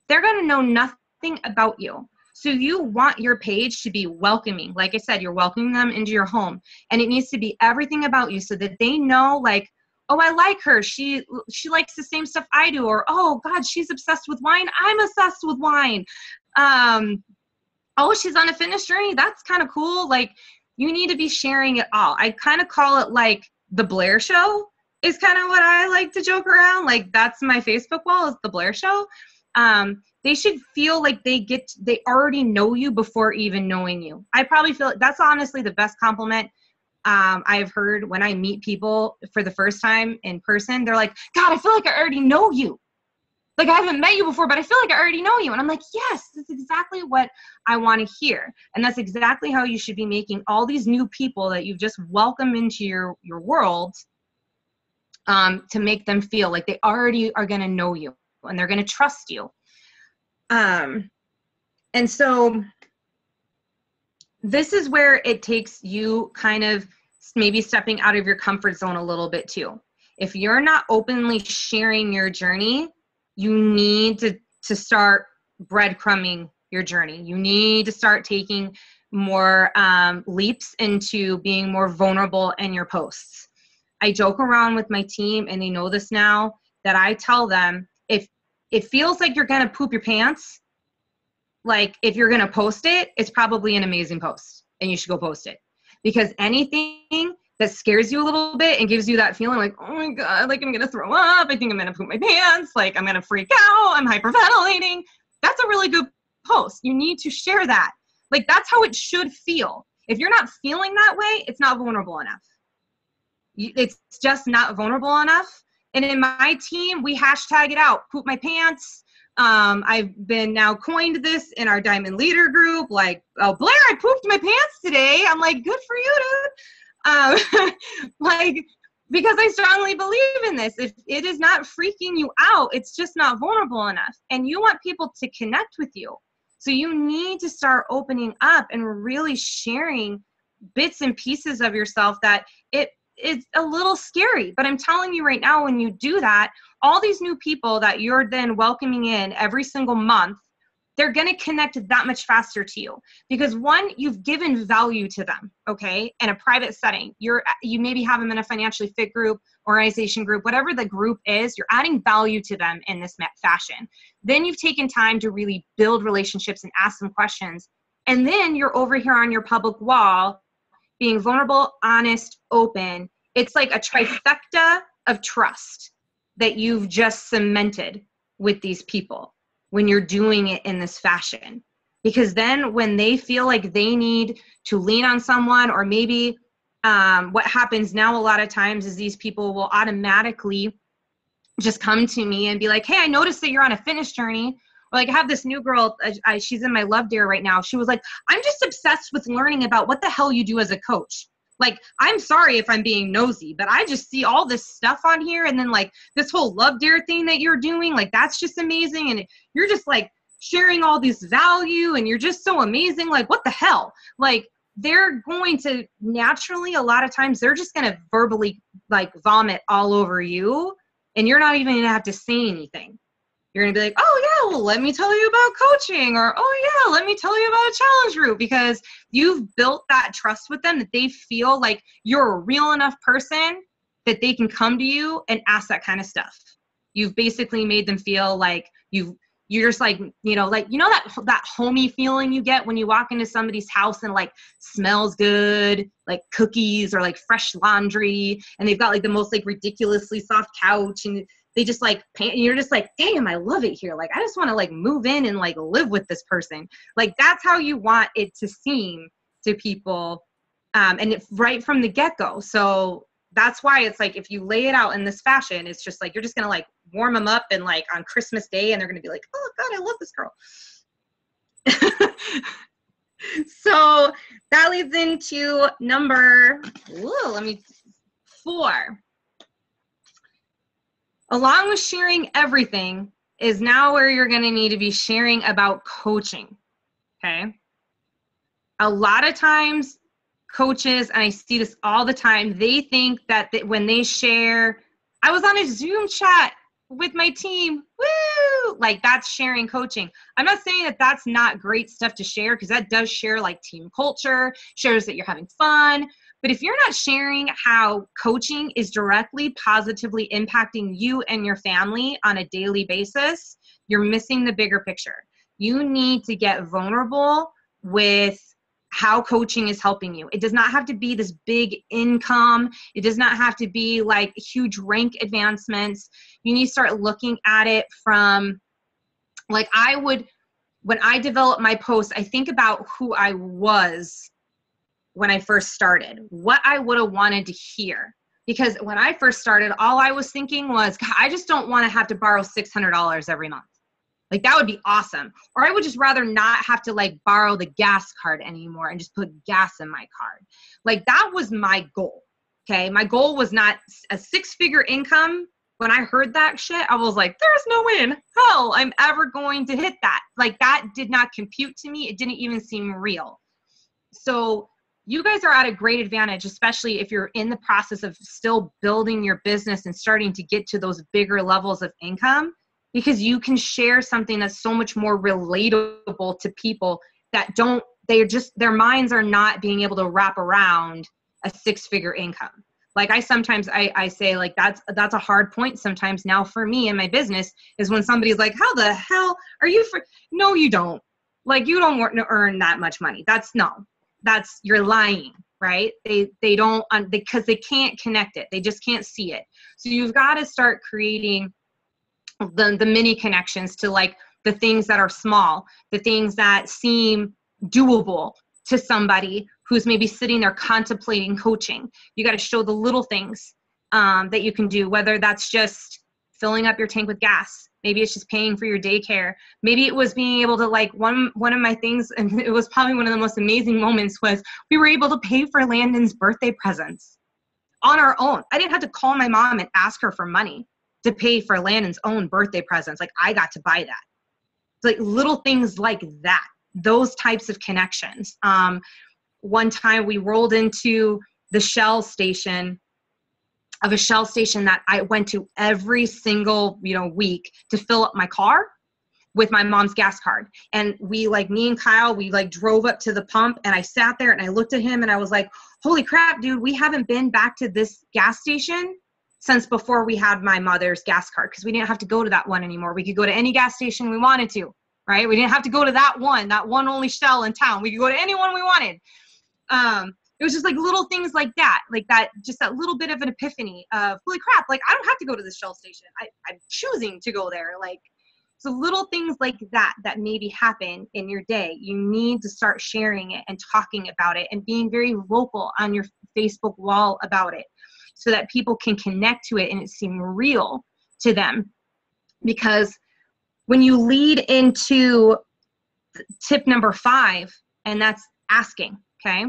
they're going to know nothing about you. So you want your page to be welcoming. Like I said, you're welcoming them into your home, and it needs to be everything about you so that they know, like, oh, I like her. She likes the same stuff I do. Or, oh God, she's obsessed with wine. I'm obsessed with wine. Oh, she's on a fitness journey. That's kind of cool. Like, you need to be sharing it all. I kind of call it like the Blair show is kind of what I like to joke around. Like, that's my Facebook wall, is the Blair show. They should feel like they already know you before even knowing you. I probably feel that's honestly the best compliment I've heard when I meet people for the first time in person. They're like, God, I feel like I already know you. Like, I haven't met you before, but I feel like I already know you. And I'm like, yes, that's exactly what I want to hear. And that's exactly how you should be making all these new people that you've just welcomed into your world, to make them feel like they already are going to know you and they're going to trust you. And so this is where it takes you kind of maybe stepping out of your comfort zone a little bit too. If you're not openly sharing your journey, you need to start breadcrumbing your journey. You need to start taking more leaps into being more vulnerable in your posts. I joke around with my team, and they know this now, that I tell them, if it feels like you're going to poop your pants, like if you're going to post it, it's probably an amazing post and you should go post it. Because anything that scares you a little bit and gives you that feeling like, oh my God, like I'm going to throw up, I think I'm going to poop my pants, like I'm going to freak out, I'm hyperventilating, that's a really good post. You need to share that. Like, that's how it should feel. If you're not feeling that way, it's not vulnerable enough. It's just not vulnerable enough. And in my team, we hashtag it out, poop my pants. I've been now coined this in our Diamond Leader group, like, oh, Blair, I pooped my pants today. I'm like, good for you, dude. Like, because I strongly believe in this. If it is not freaking you out, it's just not vulnerable enough. And you want people to connect with you. So you need to start opening up and really sharing bits and pieces of yourself that it's a little scary, but I'm telling you right now, when you do that, all these new people that you're then welcoming in every single month, they're going to connect that much faster to you because one, you've given value to them. Okay. In a private setting, you maybe have them in a financially fit group, organization group, whatever the group is, you're adding value to them in this fashion. Then you've taken time to really build relationships and ask them questions. And then you're over here on your public wall being vulnerable, honest, open. It's like a trifecta of trust that you've just cemented with these people when you're doing it in this fashion. Because then when they feel like they need to lean on someone, or maybe what happens now a lot of times is these people will automatically just come to me and be like, hey, I noticed that you're on a fitness journey. Or like I have this new girl, she's in my Love Dare right now. She was like, I'm just obsessed with learning about what the hell you do as a coach. Like, I'm sorry if I'm being nosy, but I just see all this stuff on here. And then like this whole Love Dare thing that you're doing, like, that's just amazing. And you're just like sharing all this value and you're just so amazing. Like, what the hell? Like, they're going to naturally, a lot of times they're just going to verbally like vomit all over you. And you're not even going to have to say anything. You're going to be like, oh yeah, well, let me tell you about coaching, or, oh yeah, let me tell you about a challenge group, because you've built that trust with them that they feel like you're a real enough person that they can come to you and ask that kind of stuff. You've basically made them feel like you're just like, that homey feeling you get when you walk into somebody's house and like smells good, like cookies or like fresh laundry, and they've got like the most like ridiculously soft couch, and they just like paint, and you're just like, damn, I love it here. Like, I just want to like move in and like live with this person. Like, that's how you want it to seem to people. And it's right from the get-go. So that's why it's like, if you lay it out in this fashion, it's just like, you're just going to like warm them up, and like on Christmas Day, and they're going to be like, oh God, I love this girl. So that leads into number 4. Along with sharing everything is now where you're going to need to be sharing about coaching. Okay. A lot of times coaches, and I see this all the time, they think that when they share, I was on a Zoom chat with my team, woo, like that's sharing coaching. I'm not saying that that's not great stuff to share, because that does share like team culture, shows that you're having fun. But if you're not sharing how coaching is directly positively impacting you and your family on a daily basis, you're missing the bigger picture. You need to get vulnerable with how coaching is helping you. It does not have to be this big income. It does not have to be like huge rank advancements. You need to start looking at it from, like, when I develop my posts, I think about who I was when I first started, what I would have wanted to hear. Because when I first started, all I was thinking was, God, I just don't want to have to borrow $600 every month. Like, that would be awesome. Or I would just rather not have to like borrow the gas card anymore and just put gas in my card. Like, that was my goal. Okay. My goal was not a 6-figure income. When I heard that shit, I was like, there's no way in hell I'm ever going to hit that. Like, that did not compute to me. It didn't even seem real. So you guys are at a great advantage, especially if you're in the process of still building your business and starting to get to those bigger levels of income, because you can share something that's so much more relatable to people that their minds are not being able to wrap around a 6-figure income. Like, I sometimes say like, that's a hard point sometimes now for me in my business, is when somebody's like, how the hell are you no, you don't. Like, you don't earn that much money. You're lying, right? They don't, because they can't connect it. They just can't see it. So you've got to start creating the mini connections to like the things that are small, the things that seem doable to somebody who's maybe sitting there contemplating coaching. You got to show the little things that you can do, whether that's just filling up your tank with gas. Maybe it's just paying for your daycare. Maybe it was being able to, like, one of my things, and it was probably one of the most amazing moments, was we were able to pay for Landon's birthday presents on our own. I didn't have to call my mom and ask her for money to pay for Landon's own birthday presents. Like, I got to buy that. It's like little things like that, those types of connections. One time we rolled into the Shell station of a Shell station that I went to every single, week to fill up my car with my mom's gas card. And me and Kyle, we drove up to the pump, and I sat there and I looked at him and I was like, holy crap, dude, we haven't been back to this gas station since before we had my mother's gas card, because we didn't have to go to that one anymore. We could go to any gas station we wanted to, right? We didn't have to go to that one only Shell in town. We could go to any one we wanted. It was just like little things like that, just that little bit of an epiphany of, holy crap, I don't have to go to the Shell station. I'm choosing to go there. So little things like that maybe happen in your day. You need to start sharing it and talking about it and being very vocal on your Facebook wall about it, so that people can connect to it and it seem real to them. Because when you lead into tip number 5, and that's asking, okay?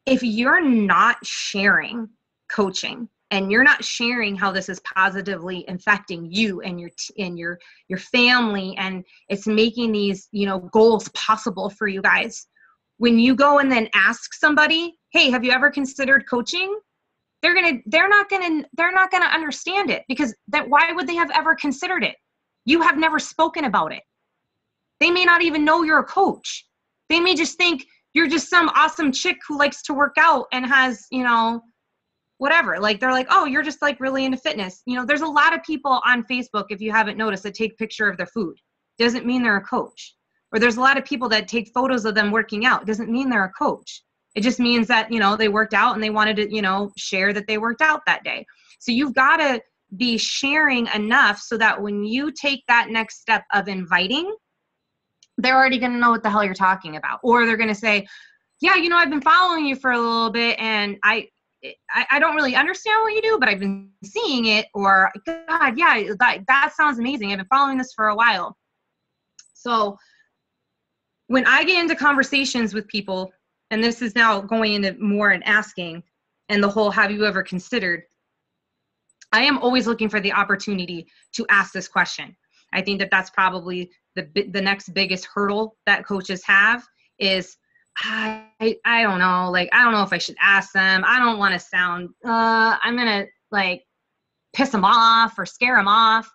If you're not sharing coaching and you're not sharing how this is positively affecting you and your family, and it's making these, goals possible for you guys, when you go and then ask somebody, hey, have you ever considered coaching? They're not gonna understand it, because why would they have ever considered it? You have never spoken about it. They may not even know you're a coach. They may just think you're just some awesome chick who likes to work out and has, whatever. They're like, oh, you're just really into fitness. There's a lot of people on Facebook, if you haven't noticed, that take a picture of their food. Doesn't mean they're a coach. Or there's a lot of people that take photos of them working out. Doesn't mean they're a coach. It just means that, they worked out and they wanted to, share that they worked out that day. So you've got to be sharing enough so that when you take that next step of inviting, they're already going to know what the hell you're talking about. Or they're going to say, yeah, I've been following you for a little bit and I don't really understand what you do, but I've been seeing it. Or, God, yeah, that sounds amazing. I've been following this for a while. So when I get into conversations with people, and this is now going into more and asking, and the whole, have you ever considered, I am always looking for the opportunity to ask this question. I think that that's probably the next biggest hurdle that coaches have is, I don't know, I don't know if I should ask them. I don't want to sound, I'm going to piss them off or scare them off.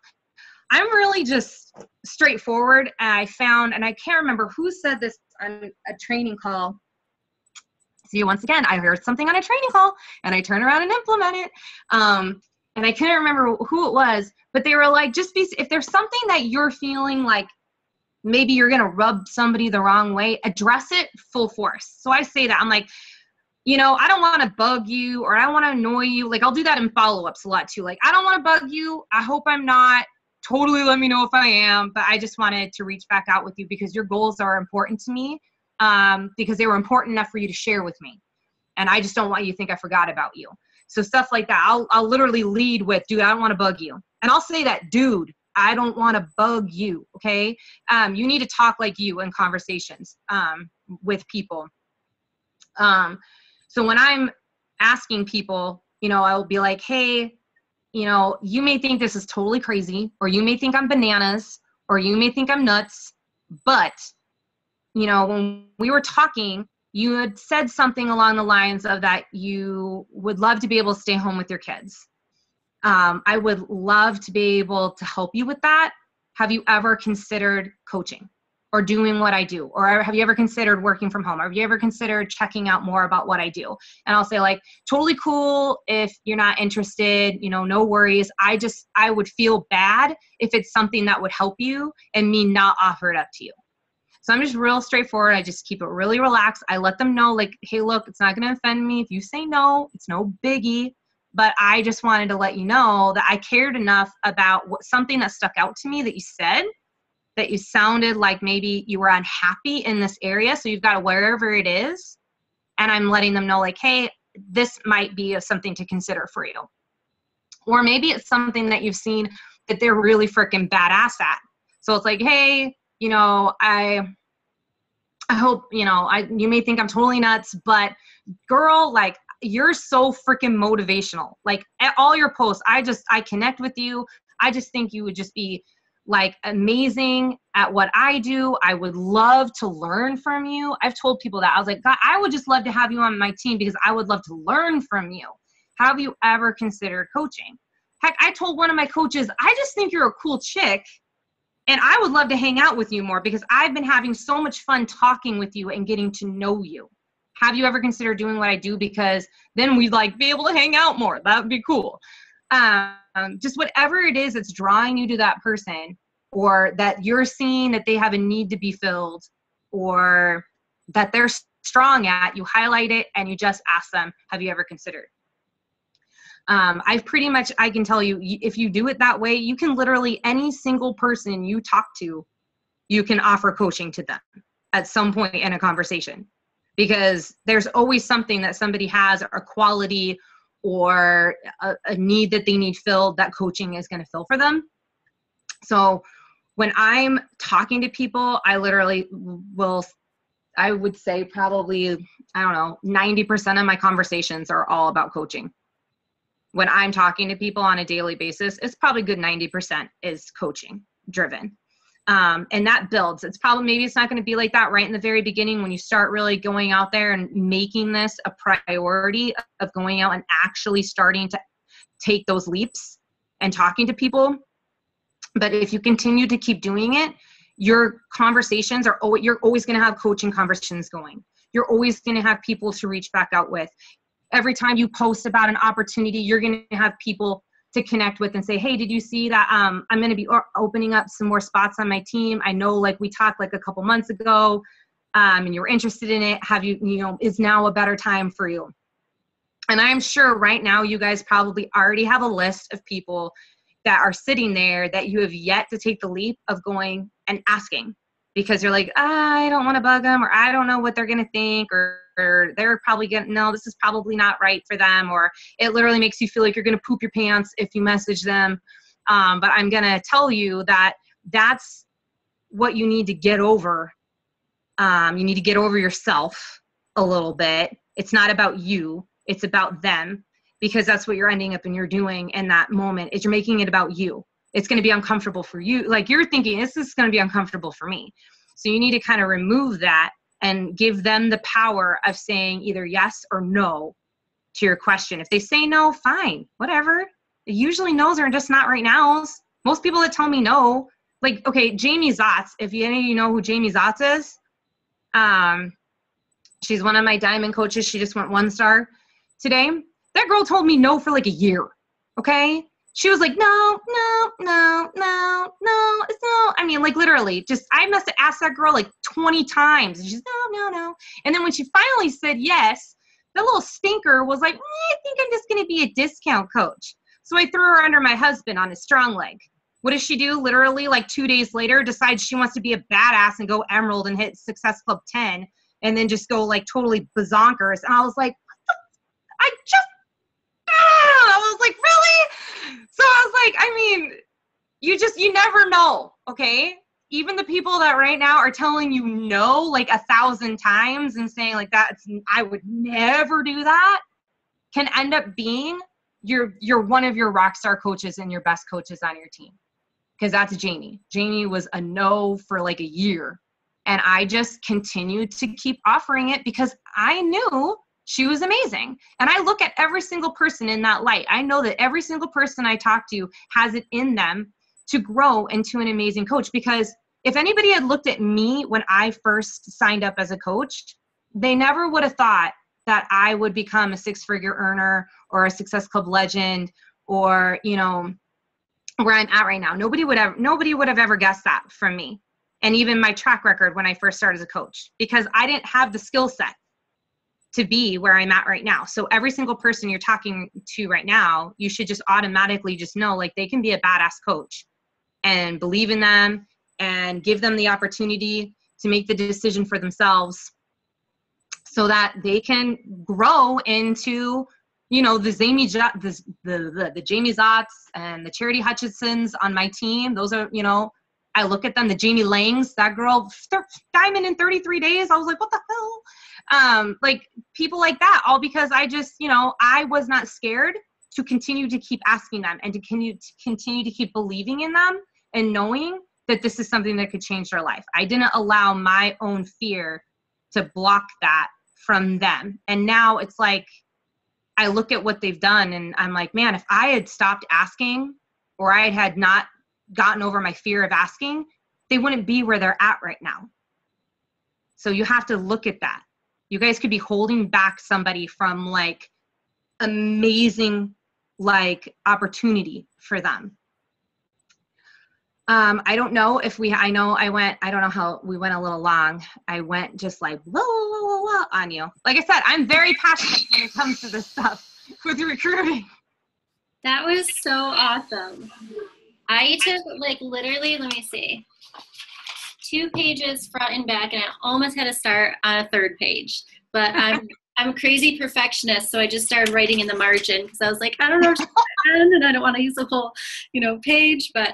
I'm really just straightforward. And I found, and I can't remember who said this on a training call. See, once again, I heard something on a training call and I turn around and implement it. And I can't remember who it was, but they were like, if there's something that you're feeling like maybe you're going to rub somebody the wrong way, address it full force. So I say that, I'm like, I don't want to bug you, or I don't want to annoy you. I'll do that in follow-ups a lot too. I don't want to bug you. I hope I'm not. Totally let me know if I am, but I just wanted to reach back out with you because your goals are important to me, because they were important enough for you to share with me. And I just don't want you to think I forgot about you. So stuff like that, I'll literally lead with, dude, I don't want to bug you. And I'll say that, dude, I don't want to bug you, okay? You need to talk like you in conversations with people. So when I'm asking people, I'll be like, hey, you may think this is totally crazy, or you may think I'm bananas, or you may think I'm nuts, but, when we were talking, you had said something along the lines of that you would love to be able to stay home with your kids. I would love to be able to help you with that. Have you ever considered coaching or doing what I do? Or have you ever considered working from home? Have you ever considered checking out more about what I do? And I'll say totally cool if you're not interested, no worries. I would feel bad if it's something that would help you and me not offer it up to you. So I'm just real straightforward. I just keep it really relaxed. I let them know hey, look, it's not going to offend me. If you say no, it's no biggie. But I just wanted to let you know that I cared enough about something that stuck out to me that you said, that you sounded like maybe you were unhappy in this area. So you've got to, wherever it is, and I'm letting them know like, hey, this might be something to consider for you. Or maybe it's something that you've seen that they're really freaking badass at. So it's like, hey, you know, I hope, you know, you may think I'm totally nuts, but girl, like, you're so freaking motivational. Like, at all your posts, I connect with you. I just think you would just be like amazing at what I do. I would love to learn from you. I've told people that. I was like, God, I would just love to have you on my team because I would love to learn from you. Have you ever considered coaching? Heck, I told one of my coaches, I just think you're a cool chick and I would love to hang out with you more because I've been having so much fun talking with you and getting to know you. Have you ever considered doing what I do? Because then we'd like be able to hang out more. That would be cool. Just whatever it is that's drawing you to that person, or that you're seeing that they have a need to be filled, or that they're strong at, you highlight it and you just ask them, have you ever considered? I can tell you, if you do it that way, you can literally, any single person you talk to, you can offer coaching to them at some point in a conversation, because there's always something that somebody has, a quality or a need that they need filled, that coaching is going to fill for them. So when I'm talking to people, I literally I would say probably, I don't know, 90% of my conversations are all about coaching. When I'm talking to people on a daily basis, it's probably good 90% is coaching driven. And that builds. Maybe it's not going to be like that right in the very beginning when you start really going out there and making this a priority of going out and actually starting to take those leaps and talking to people. But if you continue to keep doing it, your conversations you're always going to have coaching conversations going. You're always going to have people to reach back out with. Every time you post about an opportunity, you're going to have people to connect with and say, hey, did you see that I'm going to be opening up some more spots on my team? I know, like, we talked like a couple months ago, and you were interested in it. Is now a better time for you? And I'm sure right now you guys probably already have a list of people that are sitting there that you have yet to take the leap of going and asking, because you're like, I don't want to bug them, or I don't know what they're going to think, or they're probably no, this is probably not right for them, or it literally makes you feel like you're going to poop your pants if you message them. But I'm going to tell you that that's what you need to get over. You need to get over yourself a little bit. It's not about you. It's about them, because that's what you're ending up and you're doing in that moment is you're making it about you. It's going to be uncomfortable for you. Like, you're thinking, this is going to be uncomfortable for me. So you need to kind of remove that and give them the power of saying either yes or no to your question. If they say no, fine, whatever. Usually no's are just not right nows. Most people that tell me no, like, okay, Jamie Zotz, if any of you know who Jamie Zotz is, she's one of my diamond coaches. She just went 1-star today. That girl told me no for like a year. Okay. She was like, no. I mean, like, literally I must have asked that girl like 20 times. And she's no. And then when she finally said yes, the little stinker was like, I think I'm just going to be a discount coach. So I threw her under my husband on his strong leg. What does she do? Literally like 2 days later, decides she wants to be a badass and go Emerald and hit Success Club 10 and then just go like totally bazonkers. And I was like, I was like, really? So I was like, I mean, you never know, okay? Even the people that right now are telling you no like 1,000 times and saying like I would never do that, can end up being you're one of your rock star coaches and your best coaches on your team. Because that's Jamie. Jamie was a no for like a year. And I just continued to keep offering it because I knew she was amazing. And I look at every single person in that light. I know that every single person I talk to has it in them to grow into an amazing coach. Because if anybody had looked at me when I first signed up as a coach, they never would have thought that I would become a 6-figure earner or a Success Club legend or, where I'm at right now. Nobody would have ever guessed that from me. And even my track record when I first started as a coach, because I didn't have the skill set to be where I'm at right now. So every single person you're talking to right now, you should just automatically just know like they can be a badass coach, and believe in them and give them the opportunity to make the decision for themselves. so that they can grow into, you know, the Jamie Zotts and the Charity Hutchinsons on my team. Those are, you know, I look at them, the Jamie Langs, that girl, diamond in 33 days. I was like, what the hell? Like people like that, all because I just, you know, I was not scared to continue to keep asking them and to continue to keep believing in them and knowing that this is something that could change their life. I didn't allow my own fear to block that from them. And now it's like, I look at what they've done and I'm like, man, if I had stopped asking, or I had not gotten over my fear of asking, they wouldn't be where they're at right now. So you have to look at that. You guys could be holding back somebody from like amazing like opportunity for them. I don't know if I don't know how we went a little long. I went just like, whoa, on you. Like I said, I'm very passionate when it comes to this stuff with recruiting. That was so awesome. I took like literally, let me see, 2 pages front and back, and I almost had to start on a 3rd page. But I'm a crazy perfectionist, so I just started writing in the margin because I was like, I don't know, and I don't want to use the whole, you know, page. But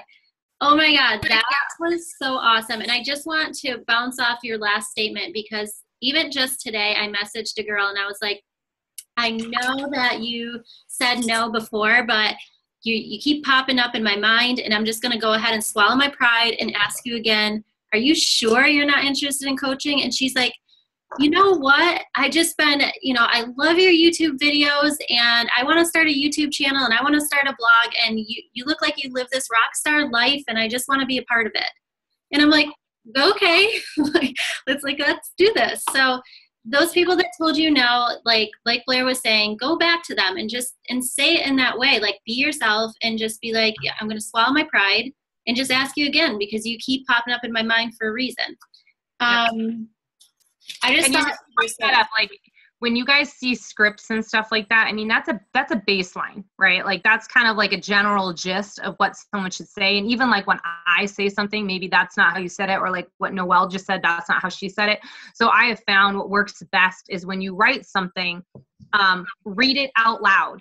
oh my God, that was so awesome. And I just want to bounce off your last statement, because even just today I messaged a girl and I was like, I know that you said no before, but you keep popping up in my mind, and I'm just going to go ahead and swallow my pride and ask you again, are you sure you're not interested in coaching? And she's like, you know what? I just been, you know, I love your YouTube videos, and I want to start a YouTube channel, and I want to start a blog, and you look like you live this rock star life, and I just want to be a part of it. And I'm like, okay, let's do this. So those people that told you no, like Blair was saying, go back to them and say it in that way. Like, be yourself and just be like, yeah, I'm going to swallow my pride and just ask you again, because you keep popping up in my mind for a reason. I just thought that up, like when you guys see scripts and stuff like that, I mean, that's a baseline, right? Like that's kind of like a general gist of what someone should say. And even like when I say something, maybe that's not how you said it, or like what Noelle just said, that's not how she said it. So I have found what works best is when you write something, read it out loud.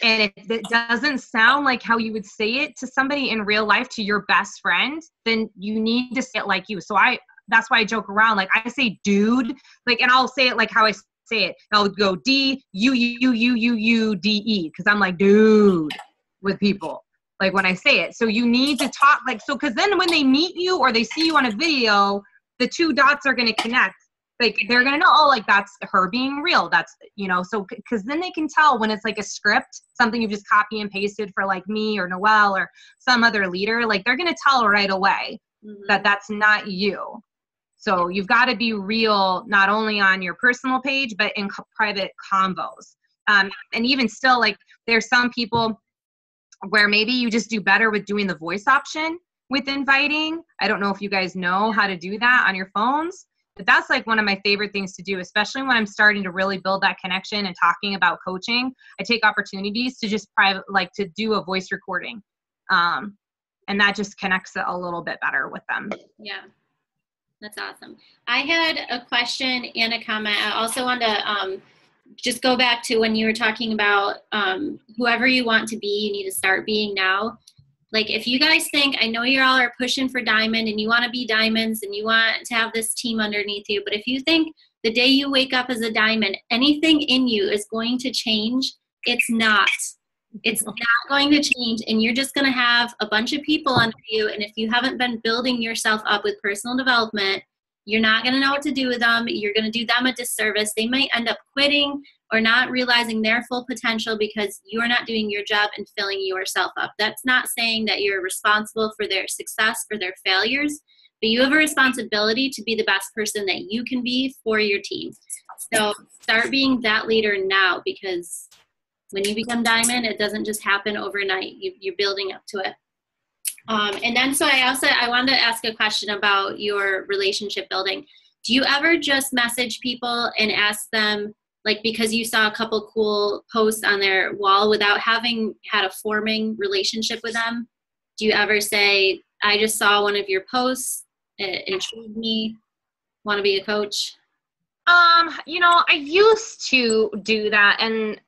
And if it doesn't sound like how you would say it to somebody in real life, to your best friend, then you need to say it like you. So that's why I joke around. Like I say dude, like, and I'll say it like how I say it. I'll go D-U-U-U-U-U-D-E, because I'm like dude with people, like when I say it. So you need to talk like, so because then when they meet you or they see you on a video, the 2 dots are going to connect. Like they're going to know, oh, like that's her being real. That's, you know, so because then they can tell when it's like a script, something you just copy and pasted for like me or Noelle or some other leader, like they're going to tell right away that that's not you. So you've got to be real, not only on your personal page, but in private convos. And even still, like there's some people where maybe you just do better with doing the voice option with inviting. I don't know if you guys know how to do that on your phones, but that's like one of my favorite things to do, especially when I'm starting to really build that connection and talking about coaching. I take opportunities to just to do a voice recording. And that just connects it a little bit better with them. Yeah. That's awesome. I had a question and a comment. I also want to just go back to when you were talking about whoever you want to be, you need to start being now. Like if you guys think, I know you all are pushing for diamond and you want to be diamonds and you want to have this team underneath you, but if you think the day you wake up as a diamond, anything in you is going to change, it's not. It's not going to change, and you're just going to have a bunch of people under you, and if you haven't been building yourself up with personal development, you're not going to know what to do with them. You're going to do them a disservice. They might end up quitting or not realizing their full potential because you're not doing your job and filling yourself up. That's not saying that you're responsible for their success or their failures, but you have a responsibility to be the best person that you can be for your team. So start being that leader now, because when you become diamond, it doesn't just happen overnight. You're building up to it. And then so I wanted to ask a question about your relationship building. Do you ever just message people and ask them, like because you saw a couple cool posts on their wall without having had a forming relationship with them? Do you ever say, I just saw one of your posts, it intrigued me, want to be a coach? I used to do that,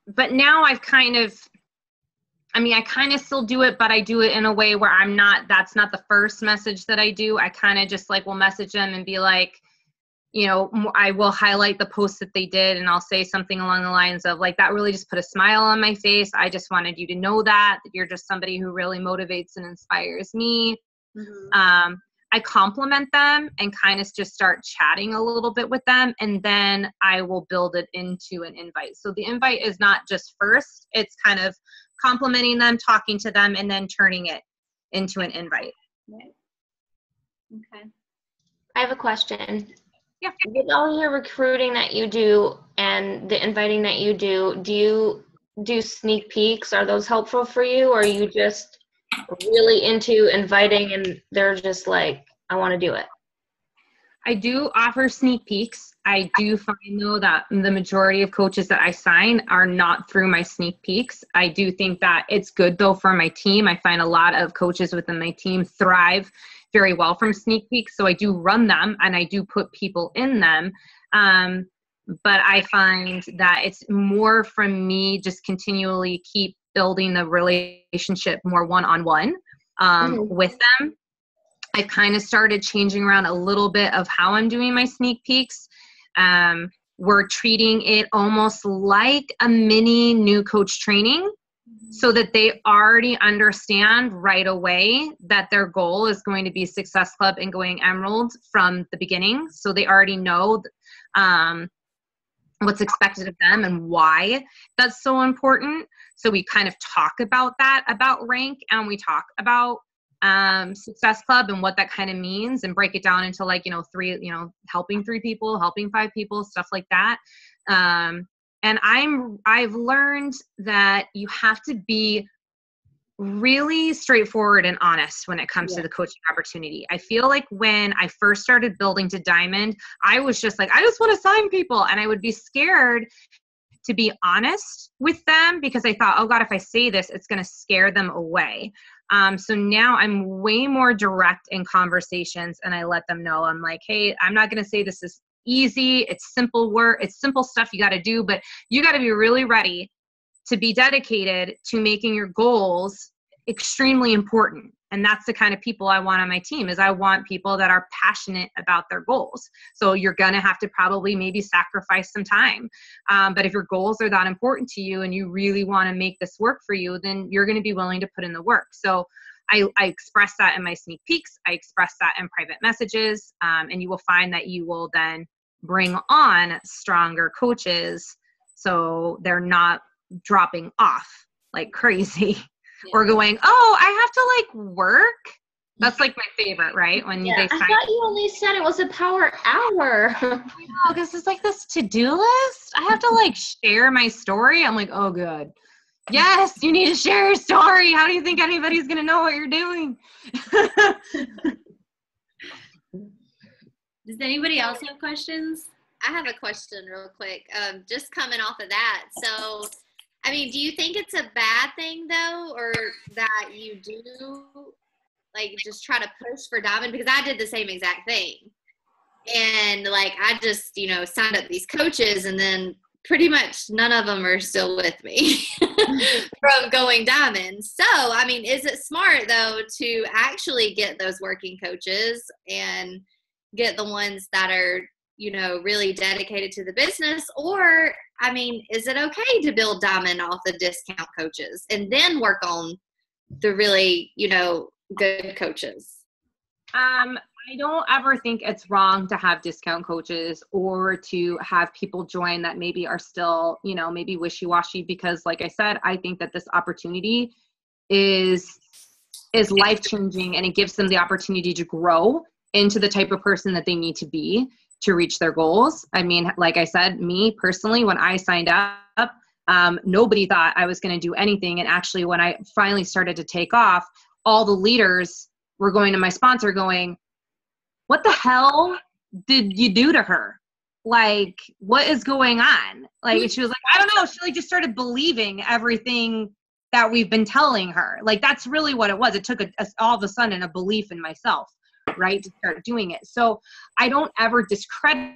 but now I kind of still do it, but I do it in a way where that's not the first message that I do. I kind of just will message them and be like, I will highlight the post that they did, and I'll say something along the lines of that really just put a smile on my face. I just wanted you to know that you're just somebody who really motivates and inspires me. Mm-hmm. I compliment them and kind of just start chatting a little bit with them, and then I will build it into an invite. So the invite is not just first, it's kind of complimenting them, talking to them, and then turning it into an invite. Okay. I have a question. Yeah. With all your recruiting that you do and the inviting that you do you do sneak peeks? Are those helpful for you, or are you just really into inviting and they're just I want to do it? I do offer sneak peeks. I do find, though, that the majority of coaches that I sign are not through my sneak peeks. I do think that it's good, though, for my team. I find a lot of coaches within my team thrive very well from sneak peeks. So I do run them and I do put people in them. But I find that it's more from me just continually keep building the relationship more one-on-one with them. I've kind of started changing around a little bit of how I'm doing my sneak peeks. We're treating it almost like a mini new coach training, so that they already understand right away that their goal is going to be Success Club and going Emerald from the beginning. So they already know what's expected of them and why that's so important. So we kind of talk about that, about rank, and we talk about Success Club and what that kind of means, and break it down into helping 3 people, helping 5 people, stuff like that. And I've learned that you have to be really straightforward and honest when it comes to the coaching opportunity. I feel like when I first started building to Diamond, I was just I just want to sign people, and I would be scared to be honest with them because I thought, oh God, if I say this, it's going to scare them away. So now I'm way more direct in conversations, and I let them know, I'm like, hey, I'm not going to say this is easy. It's simple work. It's simple stuff you got to do, but you got to be really ready to be dedicated to making your goals extremely important. And that's the kind of people I want on my team. Is I want people that are passionate about their goals. So you're going to have to probably maybe sacrifice some time. But if your goals are that important to you and you really want to make this work for you, then you're going to be willing to put in the work. So I express that in my sneak peeks. I express that in private messages. And you will find that you will then bring on stronger coaches, so they're not dropping off like crazy or going, oh, I have to work. That's my favorite, right? When they sign. I thought you only said it was a power hour. I know, because it's this to-do list. I have to share my story. I'm like, oh, good. Yes, you need to share your story. How do you think anybody's going to know what you're doing? Does anybody else have questions? I have a question real quick. Just coming off of that. So, I mean, do you think it's a bad thing though, or that you do just try to push for Diamond? Because I did the same exact thing. And I just, signed up these coaches, and then pretty much none of them are still with me from going Diamond. So, I mean, is it smart though to actually get those working coaches and get the ones that are, really dedicated to the business? Or, I mean, is it okay to build Diamond off the discount coaches and then work on the really, good coaches? I don't ever think it's wrong to have discount coaches or to have people join that maybe are still, maybe wishy-washy, because like I said, I think that this opportunity is life-changing, and it gives them the opportunity to grow into the type of person that they need to be to reach their goals. I mean, like I said, me personally, when I signed up, nobody thought I was going to do anything. And actually, when I finally started to take off, all the leaders were going to my sponsor going, what the hell did you do to her? What is going on? And she was like, I don't know. She just started believing everything that we've been telling her. That's really what it was. It took all of a sudden a belief in myself, right, to start doing it. So I don't ever discredit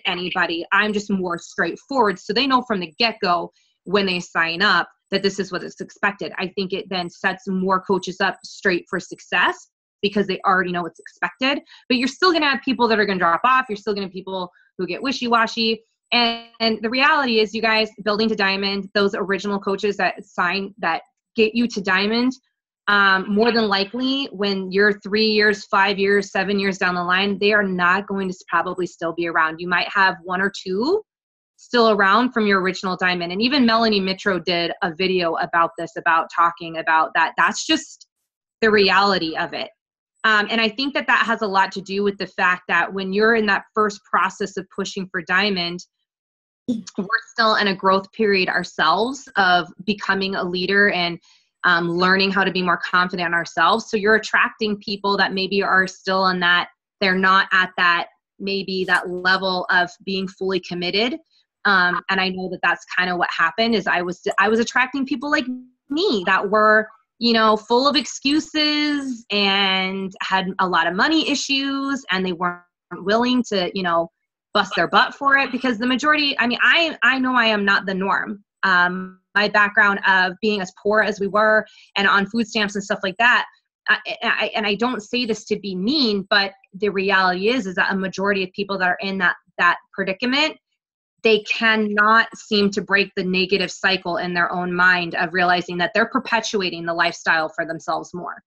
anybody. I'm just more straightforward. So they know from the get-go when they sign up that this is what is expected. I think it then sets more coaches up straight for success because they already know what's expected. But you're still going to have people that are going to drop off. You're still going to have people who get wishy-washy. And the reality is, you guys, building to diamond, those original coaches that get you to diamond, more than likely when you're 3 years, 5 years, 7 years down the line, they are not going to probably still be around. You might have one or two still around from your original diamond. And even Melanie Mitro did a video about this, about talking about that. That's just the reality of it. And I think that has a lot to do with the fact that when you're in that first process of pushing for diamond, we're still in a growth period ourselves of becoming a leader and learning how to be more confident in ourselves. So you're attracting people that maybe are still in that, they're not at that, maybe that level of being fully committed. And I know that that's kind of what happened is I was attracting people like me that were, full of excuses and had a lot of money issues, and they weren't willing to, bust their butt for it, because the majority, I know I am not the norm. My background of being as poor as we were and on food stamps and stuff like that. And I don't say this to be mean, but the reality is that a majority of people that are in that predicament, they cannot seem to break the negative cycle in their own mind of realizing that they're perpetuating the lifestyle for themselves more.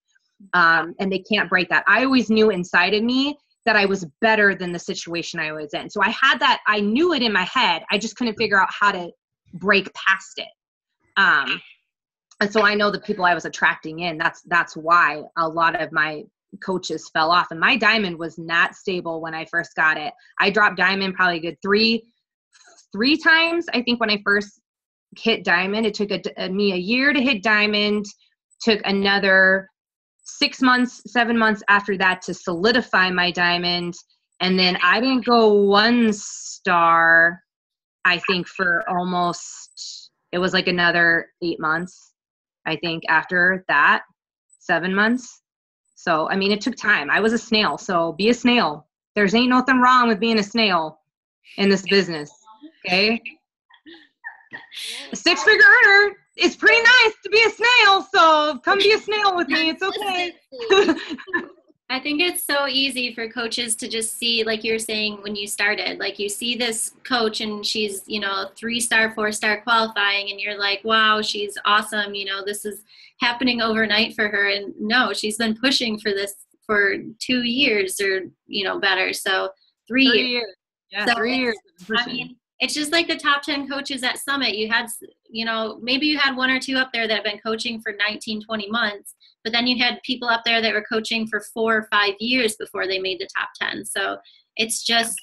And they can't break that. I always knew inside of me that I was better than the situation I was in. So I had that, I knew it in my head. I just couldn't figure out how to break past it. And so I know the people I was attracting in, that's why a lot of my coaches fell off. And my diamond was not stable when I first got it. I dropped diamond probably a good three times. I think when I first hit diamond, it took me a year to hit diamond, took another 6 months, 7 months after that to solidify my diamond. And then I didn't go 1 star, I think, for almost, it was like another 8 months, I think, after that, 7 months. So, it took time. I was a snail. So be a snail. There's ain't nothing wrong with being a snail in this business. Okay. A 6-figure earner, it's pretty nice to be a snail. So come be a snail with me. It's okay. I think it's so easy for coaches to just see, like you're saying, when you started, like you see this coach and she's, 3-star, 4-star qualifying, and you're like, wow, she's awesome. This is happening overnight for her. And no, she's been pushing for this for 2 years or, better. So 3 years. Yeah, so 3 years. It's just like the top 10 coaches at Summit. You had, maybe you had 1 or 2 up there that have been coaching for 19, 20 months, but then you had people up there that were coaching for 4 or 5 years before they made the top 10. So it's just,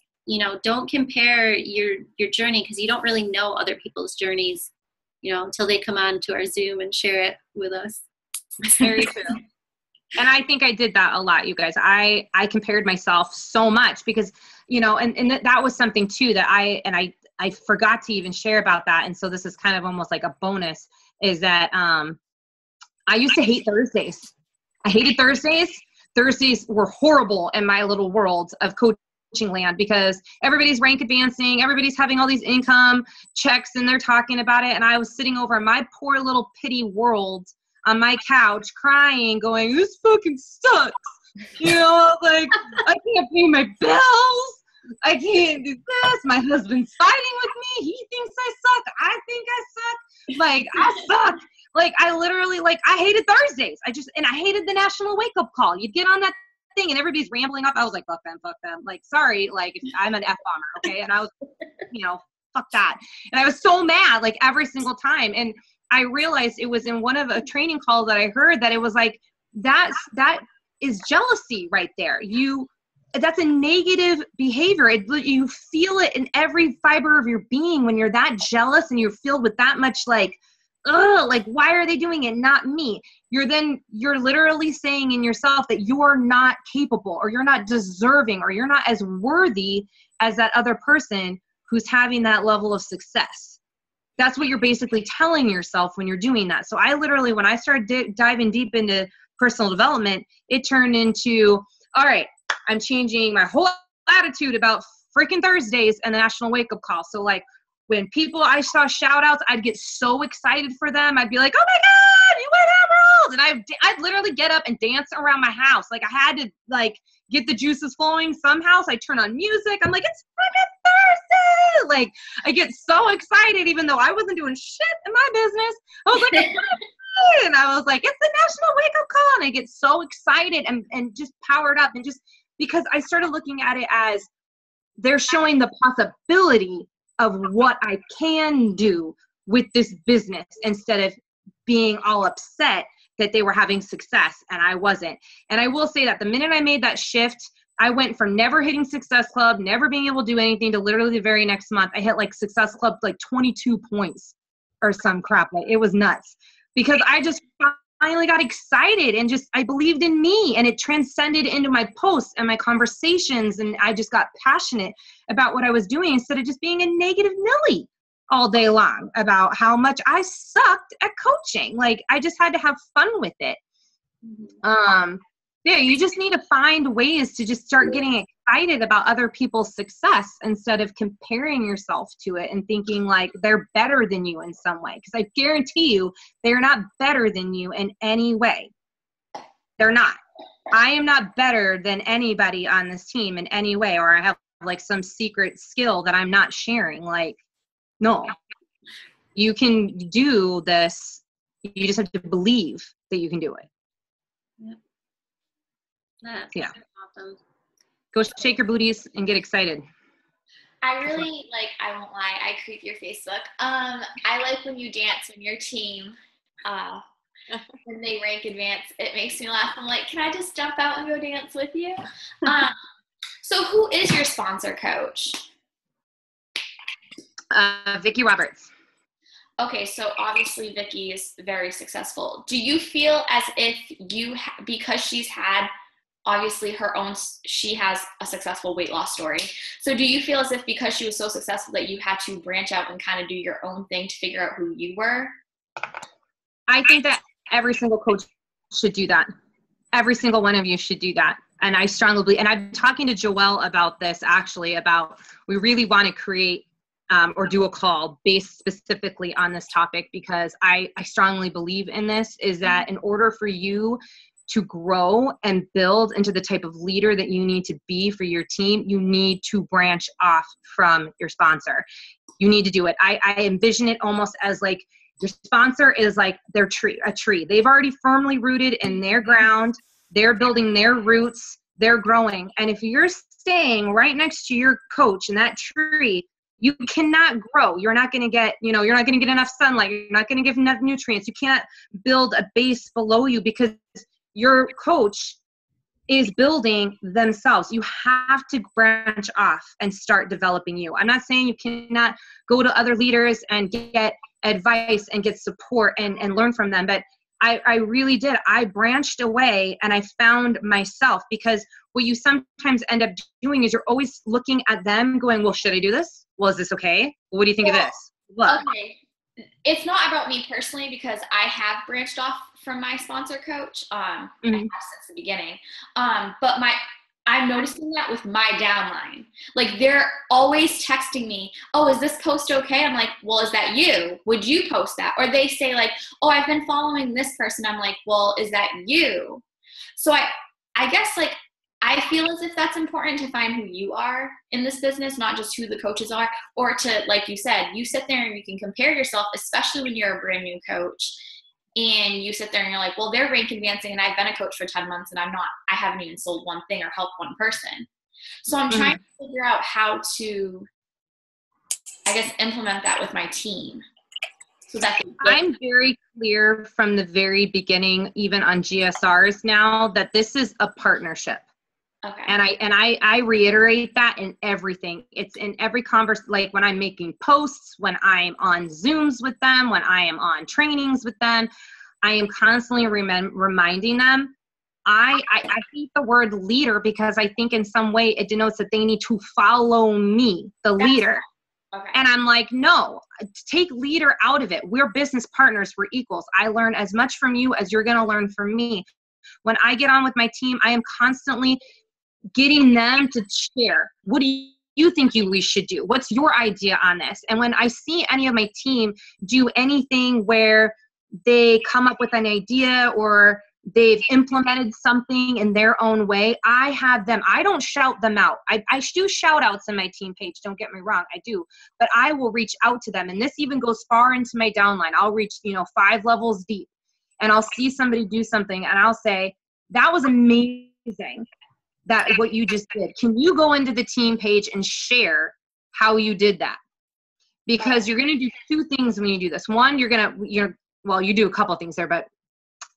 don't compare your journey, because you don't really know other people's journeys, until they come on to our Zoom and share it with us. Very true. And I think I did that a lot, you guys. I compared myself so much because, and that was something too that I forgot to even share about that. And so this is kind of almost like a bonus, is that I used to hate Thursdays. I hated Thursdays. Thursdays were horrible in my little world of coaching land, because everybody's rank advancing, everybody's having all these income checks, and they're talking about it. And I was sitting over in my poor little pity world on my couch crying, going, this fucking sucks. Like, I can't pay my bills. I can't do this. My husband's fighting with me. He thinks I suck. I think I suck. Like, I suck. Like, I literally, I hated Thursdays. And I hated the national wake-up call. You'd get on that thing and everybody's rambling off. I was like, fuck them. Like, sorry, like, I'm an F-bomber, okay? And I was, fuck that. And I was so mad, like, every single time. And I realized it was in one of a training call that I heard that it was like, that is jealousy right there. That's a negative behavior. You feel it in every fiber of your being when you're that jealous and you're filled with that much like, ugh, like, why are they doing it? Not me. You're literally saying in yourself that you're not capable, or you're not deserving, or you're not as worthy as that other person who's having that level of success. That's what you're basically telling yourself when you're doing that. So I literally, when I started diving deep into personal development, it turned into, all right, I'm changing my whole attitude about freaking Thursdays and the National Wake Up Call. So like when I saw shout outs, I'd get so excited for them. I'd be like, oh my God, you went Emerald. And I'd literally get up and dance around my house. Like I had to like get the juices flowing somehow. So I turn on music. I'm like, it's freaking Thursday. Like I get so excited, even though I wasn't doing shit in my business. I was like, and I was like, it's the National Wake Up Call. And I get so excited and just powered up, and just because I started looking at it as they're showing the possibility of what I can do with this business instead of being all upset that they were having success and I wasn't. And I will say that the minute I made that shift, I went from never hitting Success Club, never being able to do anything, to literally the very next month, I hit like Success Club, like 22 points or some crap. Like it was nuts because I just finally got excited and just, I believed in me, and it transcended into my posts and my conversations. And I just got passionate about what I was doing instead of just being a negative Millie all day long about how much I sucked at coaching. Like I just had to have fun with it. Yeah, you just need to find ways to just start getting excited about other people's success instead of comparing yourself to it and thinking like they're better than you in some way. Because I guarantee you, they're not better than you in any way. They're not. I am not better than anybody on this team in any way, or I have like some secret skill that I'm not sharing. Like, no, you can do this. You just have to believe that you can do it. Yeah. Awesome. Go shake your booties and get excited. I really like, I won't lie, I creep your Facebook. I like when you dance when your team, when they rank advance, it makes me laugh. I'm like, can I just jump out and go dance with you? So who is your sponsor coach? Vicki Roberts. Okay, so obviously Vicki is very successful. Do you feel as if because she's had obviously she has a successful weight loss story. So do you feel as if because she was so successful that you had to branch out and kind of do your own thing to figure out who you were? I think that every single coach should do that. Every single one of you should do that. And I strongly believe, and I'm talking to Joelle about this actually, about we really want to create or do a call based specifically on this topic, because I strongly believe in this, is that in order for you to grow and build into the type of leader that you need to be for your team, you need to branch off from your sponsor. You need to do it. I envision it almost as like your sponsor is like a tree. They've already firmly rooted in their ground. They're building their roots. They're growing. And if you're staying right next to your coach and that tree, you cannot grow. You're not going to get, you're not going to get enough sunlight. You're not going to get enough nutrients. You can't build a base below you because your coach is building themselves. You have to branch off and start developing you. I'm not saying you cannot go to other leaders and get advice and get support and learn from them, but I really did. I branched away and I found myself, because what you sometimes end up doing is you're always looking at them going, well, should I do this? Well, is this okay? What do you think of this? Look. Okay. It's not about me personally, because I have branched off from my sponsor coach I have since the beginning. But I'm noticing that with my downline. Like they're always texting me, oh, is this post okay? I'm like, well, is that you? Would you post that? Or they say like, oh, I've been following this person. I'm like, well, is that you? So I guess like, I feel as if that's important to find who you are in this business, not just who the coaches are, or to, like you said, you sit there and you can compare yourself, especially when you're a brand new coach and you sit there and you're like, well, they're rank advancing and I've been a coach for 10 months and I haven't even sold one thing or helped one person. So I'm trying to figure out how to, I guess, implement that with my team. So that I'm very clear from the very beginning, even on GSRs now, that this is a partnership. Okay. And I reiterate that in everything. It's in every conversation, like when I'm making posts, when I'm on Zooms with them, when I am on trainings with them, I am constantly reminding them. I hate the word leader because I think in some way it denotes that they need to follow me, the leader. Okay. And I'm like, no, take leader out of it. We're business partners. We're equals. I learn as much from you as you're going to learn from me. When I get on with my team, I am constantly getting them to share. What do you think we should do? What's your idea on this? And when I see any of my team do anything where they come up with an idea or they've implemented something in their own way, I have them, I don't shout them out. I do shout outs in my team page, don't get me wrong, I do, but I will reach out to them. And this even goes far into my downline. I'll reach, 5 levels deep, and I'll see somebody do something and I'll say, that was amazing, that what you just did. Can you go into the team page and share how you did that? Because you're going to do 2 things when you do this. One, you do a couple of things there, but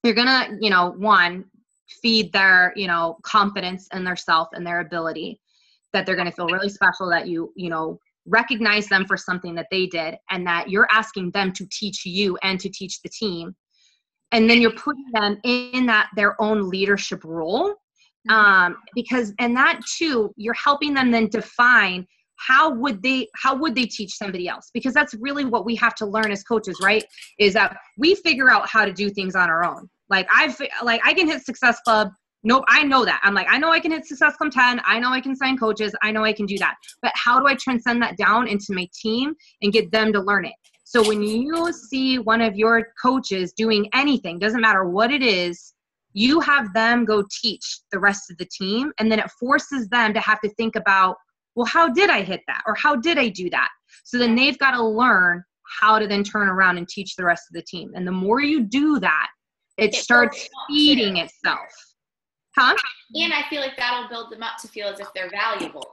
you're going to, one, feed their, confidence in their self and their ability, that they're going to feel really special, that you recognize them for something that they did, and that you're asking them to teach you and to teach the team. And then you're putting them in their own leadership role. Because, and that too, you're helping them then define how would they teach somebody else? Because that's really what we have to learn as coaches, right? Is that we figure out how to do things on our own. Like I can hit Success Club. Nope, I know that. I'm like, I know I can hit Success Club 10. I know I can sign coaches. I know I can do that. But how do I transcend that down into my team and get them to learn it? So when you see one of your coaches doing anything, doesn't matter what it is, you have them go teach the rest of the team. And then it forces them to have to think about, well, how did I hit that? Or how did I do that? So then they've got to learn how to then turn around and teach the rest of the team. And the more you do that, it starts feeding itself. Huh? And I feel like that'll build them up to feel as if they're valuable.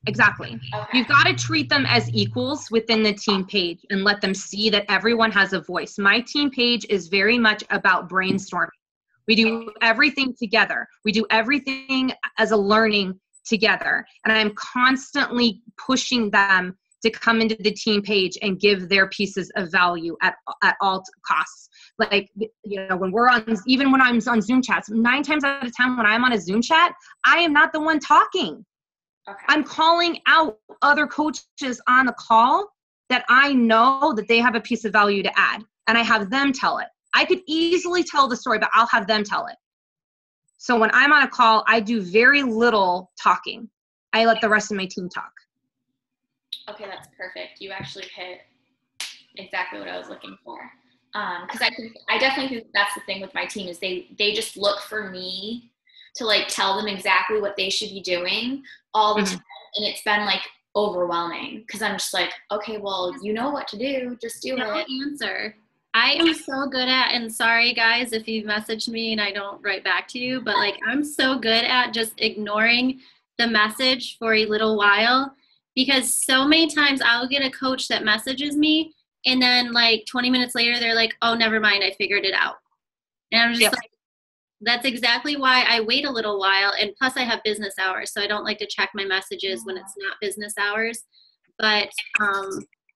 Exactly. Okay. You've got to treat them as equals within the team page and let them see that everyone has a voice. My team page is very much about brainstorming. We do everything together. We do everything as a learning together. And I'm constantly pushing them to come into the team page and give their pieces of value at all costs. Like, when even when I'm on Zoom chats, 9 times out of 10, when I'm on a Zoom chat, I am not the one talking. Okay. I'm calling out other coaches on the call that I know that they have a piece of value to add, and I have them tell it. I could easily tell the story, but I'll have them tell it. So when I'm on a call, I do very little talking. I let the rest of my team talk. Okay, that's perfect. You actually hit exactly what I was looking for. Because I definitely think that's the thing with my team, is they just look for me to tell them exactly what they should be doing all the time. And it's been overwhelming, because I'm just okay, well, you know what to do, just do it. Answer. I am so good at, and sorry guys if you messaged me and I don't write back to you, but I'm so good at just ignoring the message for a little while, because so many times I'll get a coach that messages me and then 20 minutes later they're like, oh, never mind, I figured it out. And I'm just that's exactly why I wait a little while. And plus I have business hours, so I don't like to check my messages when it's not business hours. But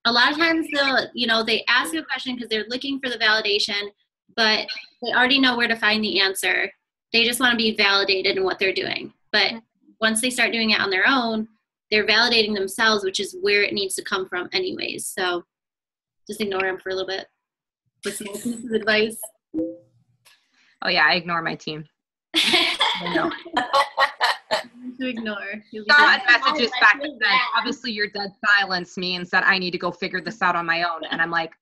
a lot of times they ask you a question because they're looking for the validation, but they already know where to find the answer. They just want to be validated in what they're doing. But once they start doing it on their own, they're validating themselves, which is where it needs to come from anyways. So just ignore them for a little bit. What's my piece of advice? Oh yeah, I ignore my team. To ignore. Got messages back then. Obviously, your dead silence me and said, I need to go figure this out on my own. And I'm like,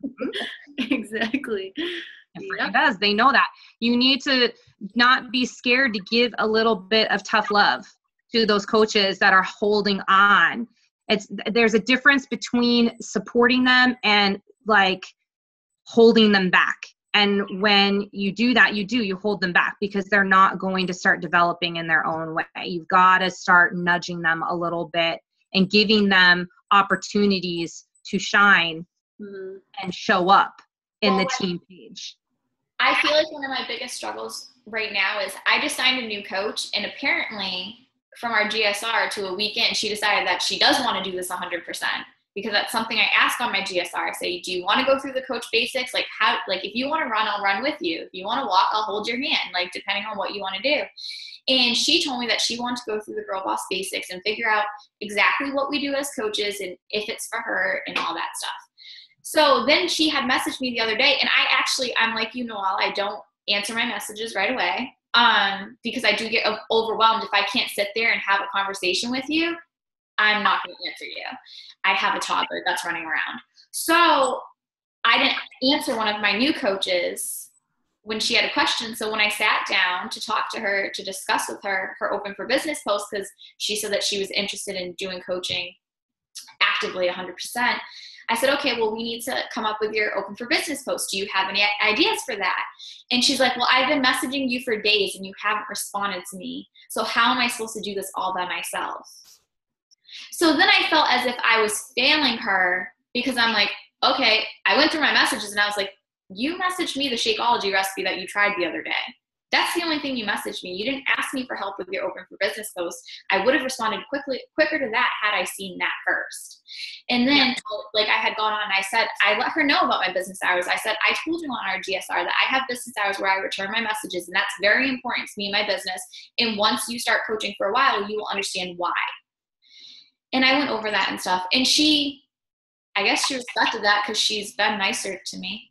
Exactly. It does. They know that. You need to not be scared to give a little bit of tough love to those coaches that are holding on. There's a difference between supporting them and holding them back. And when you do that, you hold them back, because they're not going to start developing in their own way. You've got to start nudging them a little bit and giving them opportunities to shine and show up in the team page. I feel like one of my biggest struggles right now is I just signed a new coach, and apparently from our GSR to a weekend, she decided that she does want to do this 100%. Because that's something I ask on my GSR. I say, do you want to go through the coach basics? If you want to run, I'll run with you. If you want to walk, I'll hold your hand, depending on what you want to do. And she told me that she wanted to go through the Girl Boss basics and figure out exactly what we do as coaches and if it's for her and all that stuff. So then she had messaged me the other day, and I'm like, I don't answer my messages right away because I do get overwhelmed if I can't sit there and have a conversation with you. I'm not going to answer you. I have a toddler that's running around. So I didn't answer one of my new coaches when she had a question. So when I sat down to talk to her, to discuss with her Open for Business post, because she said that she was interested in doing coaching actively 100%, I said, okay, well, we need to come up with your Open for Business post. Do you have any ideas for that? And she's like, well, I've been messaging you for days and you haven't responded to me. So how am I supposed to do this all by myself? So then I felt as if I was failing her, because I'm like, okay, I went through my messages and I was like, you messaged me the Shakeology recipe that you tried the other day. That's the only thing you messaged me. You didn't ask me for help with your Open for Business post. I would have responded quicker to that had I seen that first. And then, like, I had gone on and I said, I let her know about my business hours. I said, I told you on our GSR that I have business hours where I return my messages, and that's very important to me and my business. And once you start coaching for a while, you will understand why. And I went over that and stuff. And I guess she respected that because she's been nicer to me.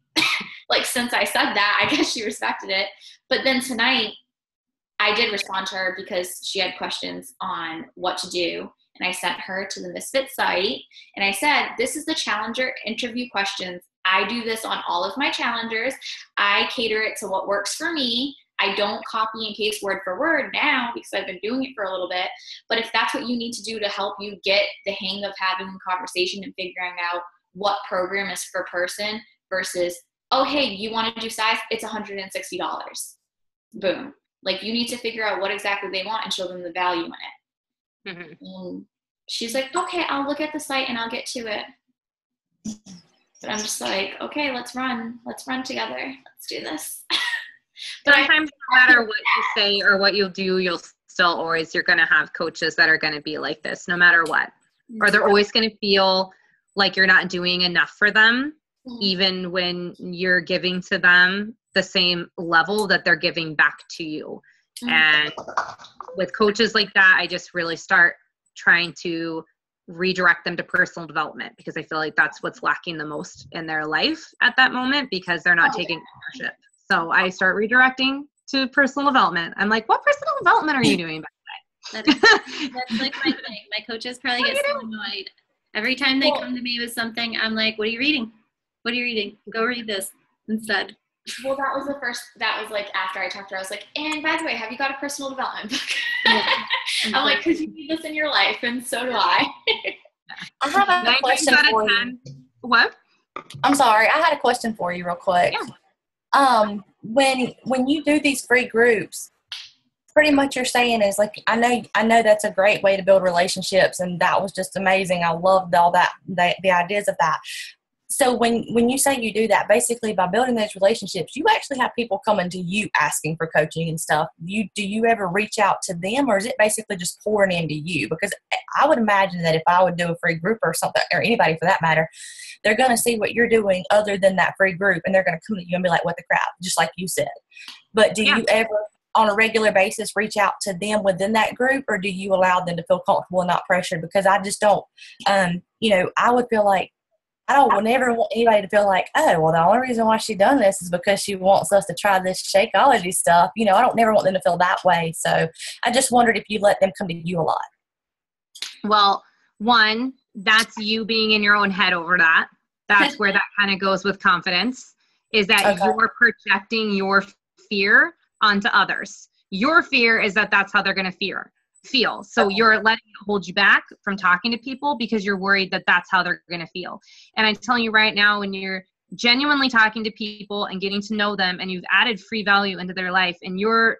Like, since I said that, I guess she respected it. But then tonight, I did respond to her because she had questions on what to do. And I sent her to the Misfit site. And I said, this is the Challenger interview questions. I do this on all of my challengers. I cater it to what works for me. I don't copy and paste word for word now because I've been doing it for a little bit. But if that's what you need to do to help you get the hang of having a conversation and figuring out what program is per person versus, oh, hey, you want to do size? It's $160. Boom. Like, you need to figure out what exactly they want and show them the value in it. Mm-hmm. And she's like, okay, I'll look at the site and I'll get to it. But I'm just like, okay, let's run together. Let's do this. But sometimes no matter what you say or what you'll do, you're going to have coaches that are going to be like this, no matter what. Or they're always going to feel like you're not doing enough for them, even when you're giving to them the same level that they're giving back to you. And with coaches like that, I just really start trying to redirect them to personal development, because I feel like that's what's lacking the most in their life at that moment, because they're not taking ownership. So I start redirecting to personal development. I'm like, what personal development are you doing by the way? That's like my thing. My coaches probably get so annoyed. Every time they come to me with something, I'm like, what are you reading? What are you reading? Go read this instead. Well, that was like after I talked to her, I was like, and by the way, have you got a personal development book? Yeah. I'm like, because you need this in your life, and so do I. I have a question for you. What? I'm sorry. I had a question for you real quick. Yeah. When you do these free groups, pretty much you're saying is like, I know that's a great way to build relationships, and that was just amazing. I loved all that, the ideas of that. So when you say you do that, basically by building those relationships, you actually have people coming to you asking for coaching and stuff. Do you ever reach out to them, or is it basically just pouring into you? Because I would imagine that if I would do a free group or something, or anybody for that matter, they're going to see what you're doing other than that free group, and they're going to come to you and be like, what the crap, just like you said. But do you ever, on a regular basis, reach out to them within that group, or do you allow them to feel comfortable and not pressured? Because I just don't, I would feel like, I would never want anybody to feel like, oh, well, the only reason why she done this is because she wants us to try this Shakeology stuff. I don't never want them to feel that way. So I just wondered if you let them come to you a lot. Well, one, that's you being in your own head over that. That's where that kind of goes with confidence, is that you're projecting your fear onto others. Your fear is that that's how they're going to feel. So you're letting it hold you back from talking to people because you're worried that that's how they're going to feel. And I'm telling you right now, when you're genuinely talking to people and getting to know them, and you've added free value into their life, and you're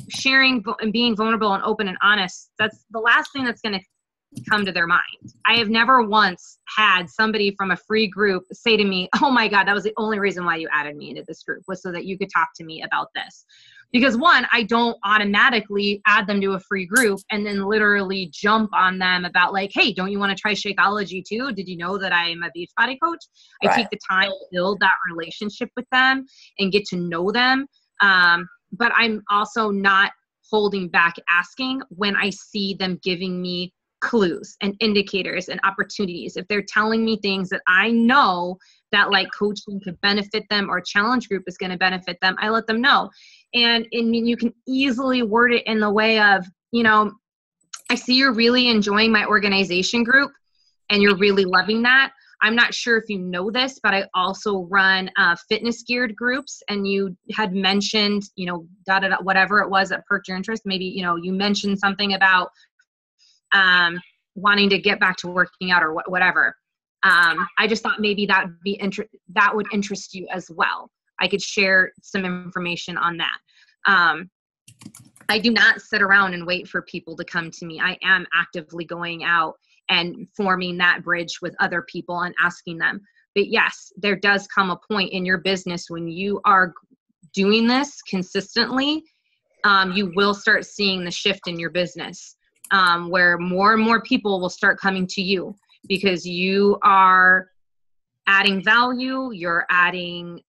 sharing and being vulnerable and open and honest, that's the last thing that's going to come to their mind. I have never once had somebody from a free group say to me, oh my God, that was the only reason why you added me into this group, was so that you could talk to me about this. Because one, I don't automatically add them to a free group and then literally jump on them about like, hey, don't you want to try Shakeology too? Did you know that I am a Beachbody coach? I take the time to build that relationship with them and get to know them. But I'm also not holding back asking when I see them giving me clues and indicators and opportunities. If they're telling me things that I know that like coaching could benefit them or challenge group is going to benefit them, I let them know. And you can easily word it in the way of, I see you're really enjoying my organization group and you're really loving that. I'm not sure if you know this, but I also run fitness geared groups, and you had mentioned, whatever it was that perked your interest. Maybe, you mentioned something about wanting to get back to working out or whatever. I just thought maybe that would interest you as well. I could share some information on that. I do not sit around and wait for people to come to me. I am actively going out and forming that bridge with other people and asking them. But yes, there does come a point in your business when you are doing this consistently, you will start seeing the shift in your business, where more and more people will start coming to you because you are adding value, you're adding,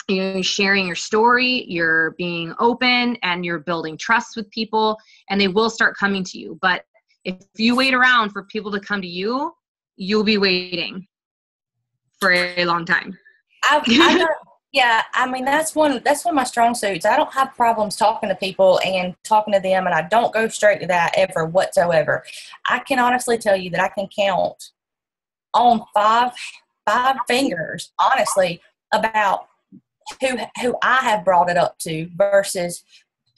you're sharing your story, you're being open, and you're building trust with people, and they will start coming to you. But if you wait around for people to come to you, you'll be waiting for a long time. Yeah, I mean, that's one of my strong suits. I don't have problems talking to people and talking to them, and I don't go straight to that ever whatsoever. I can honestly tell you that I can count on five fingers, honestly, about who I have brought it up to versus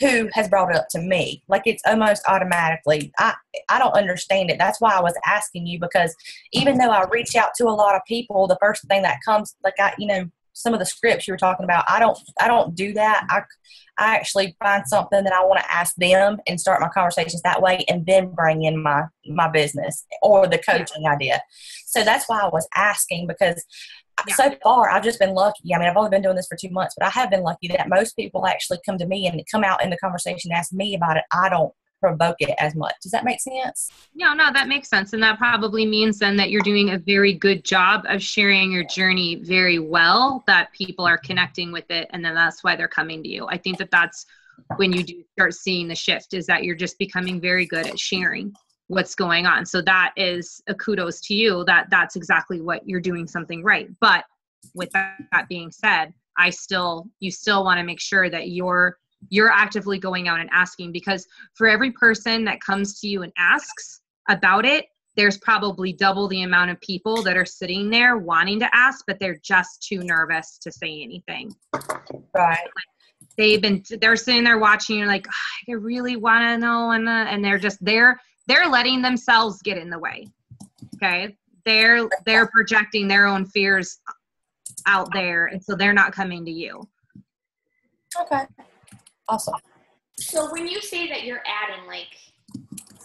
who has brought it up to me. Like, it's almost automatically. I don't understand it. That's why I was asking you, because even though I reach out to a lot of people, the first thing that comes, like, some of the scripts you were talking about, I don't do that. I actually find something that I want to ask them and start my conversations that way, and then bring in my business or the coaching idea. So that's why I was asking, because so far I've just been lucky. I mean, I've only been doing this for 2 months, but I have been lucky that most people actually come to me and come out in the conversation and ask me about it. I don't provoke it as much. Does that make sense? No, that makes sense. And that probably means then that you're doing a very good job of sharing your journey very well, that people are connecting with it. And then that's why they're coming to you. I think that's when you do start seeing the shift, is that you're just becoming very good at sharing what's going on. So that is a kudos to you, that's exactly what you're doing something right. But with that being said, you still want to make sure that you're actively going out and asking, because for every person that comes to you and asks about it, there's probably double the amount of people that are sitting there wanting to ask, but they're just too nervous to say anything. Right. They're sitting there watching, you're like, oh, I really want to know. And they're letting themselves get in the way. Okay. They're projecting their own fears out there. And so they're not coming to you. Okay. Awesome. So when you say that you're adding like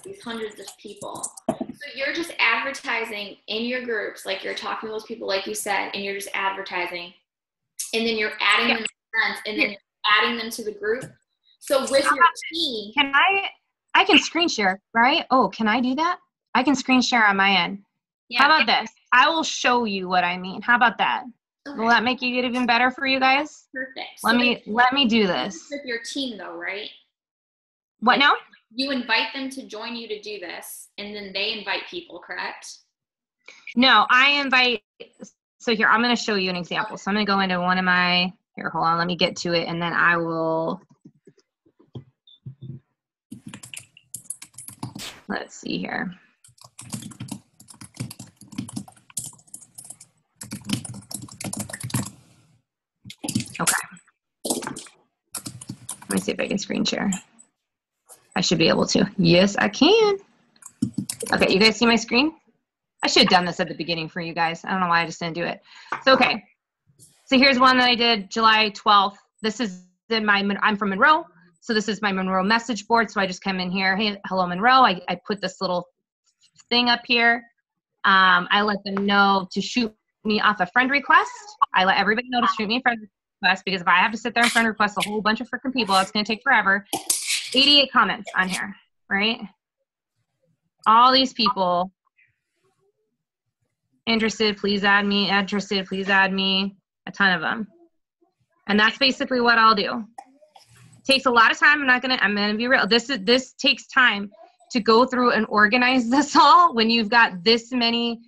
these hundreds of people, so you're just advertising in your groups, like you're talking to those people, like you said, and you're just advertising, and then you're adding them to events, and then you're adding them to the group. So with your team, I can screen share, right? Oh, can I do that? I can screen share on my end. Yeah. How about this? I will show you what I mean. How about that? Okay. Will that make it even better for you guys? Perfect. Let me do this. With your team though, right? What now? You invite them to join you to do this, and then they invite people, correct? No, I invite. So here, I'm going to show you an example. So I'm going to go into one of my, here, hold on, let me get to it, and then I will, let's see here. Okay. Let me see if I can screen share. I should be able to. Yes, I can. Okay, you guys see my screen? I should have done this at the beginning for you guys. I don't know why I just didn't do it. So, okay. So here's one that I did July 12th. This is I'm from Monroe. So this is my Monroe message board. So I just come in here. Hey, hello, Monroe. I put this little thing up here. I let them know to shoot me off a friend request. I let everybody know to shoot me a friend request, because if I have to sit there and friend request a whole bunch of freaking people, it's going to take forever. 88 comments on here, right? All these people interested, please add me, interested, please add me, a ton of them. And that's basically what I'll do. It takes a lot of time. I'm going to be real. This takes time to go through and organize this all. When you've got this many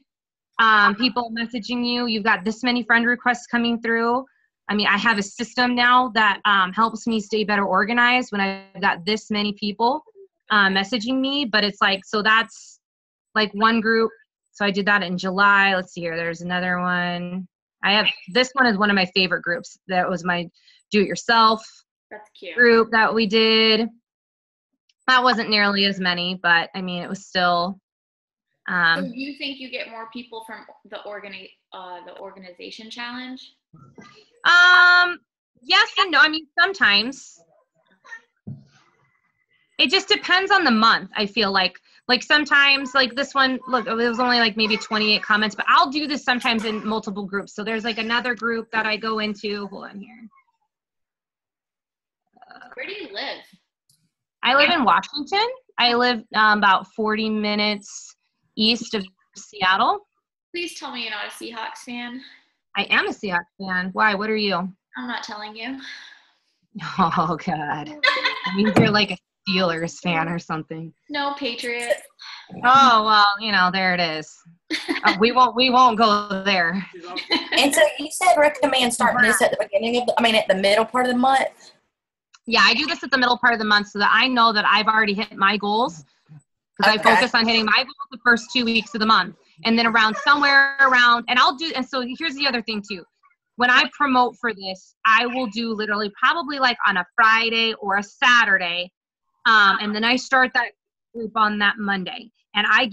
people messaging you, you've got this many friend requests coming through. I mean, I have a system now that helps me stay better organized when I've got this many people messaging me, but it's like, so that's like one group. So I did that in July. Let's see here. There's another one. This one is one of my favorite groups. That was my do-it-yourself group that we did. That wasn't nearly as many, but I mean, it was still. So you think you get more people from the organization challenge? Yes and no. I mean, sometimes. It just depends on the month. I feel like sometimes like this one, look, it was only like maybe 28 comments, but I'll do this sometimes in multiple groups. So there's like another group that I go into. Hold on here. Where do you live? I live in Washington. I live about 40 minutes east of Seattle. Please tell me you're not a Seahawks fan. I am a Seahawks fan. Why? What are you? I'm not telling you. Oh, God. I mean, you're like a Steelers fan or something. No, Patriots. Oh, well, there it is. We won't go there. And so you said recommend starting this at the beginning of at the middle part of the month? Yeah, I do this at the middle part of the month so that I know that I've already hit my goals, because I focus on hitting my goals the first 2 weeks of the month. And then and so here's the other thing too. When I promote for this, I will do literally probably like on a Friday or a Saturday. And then I start that group on that Monday. And I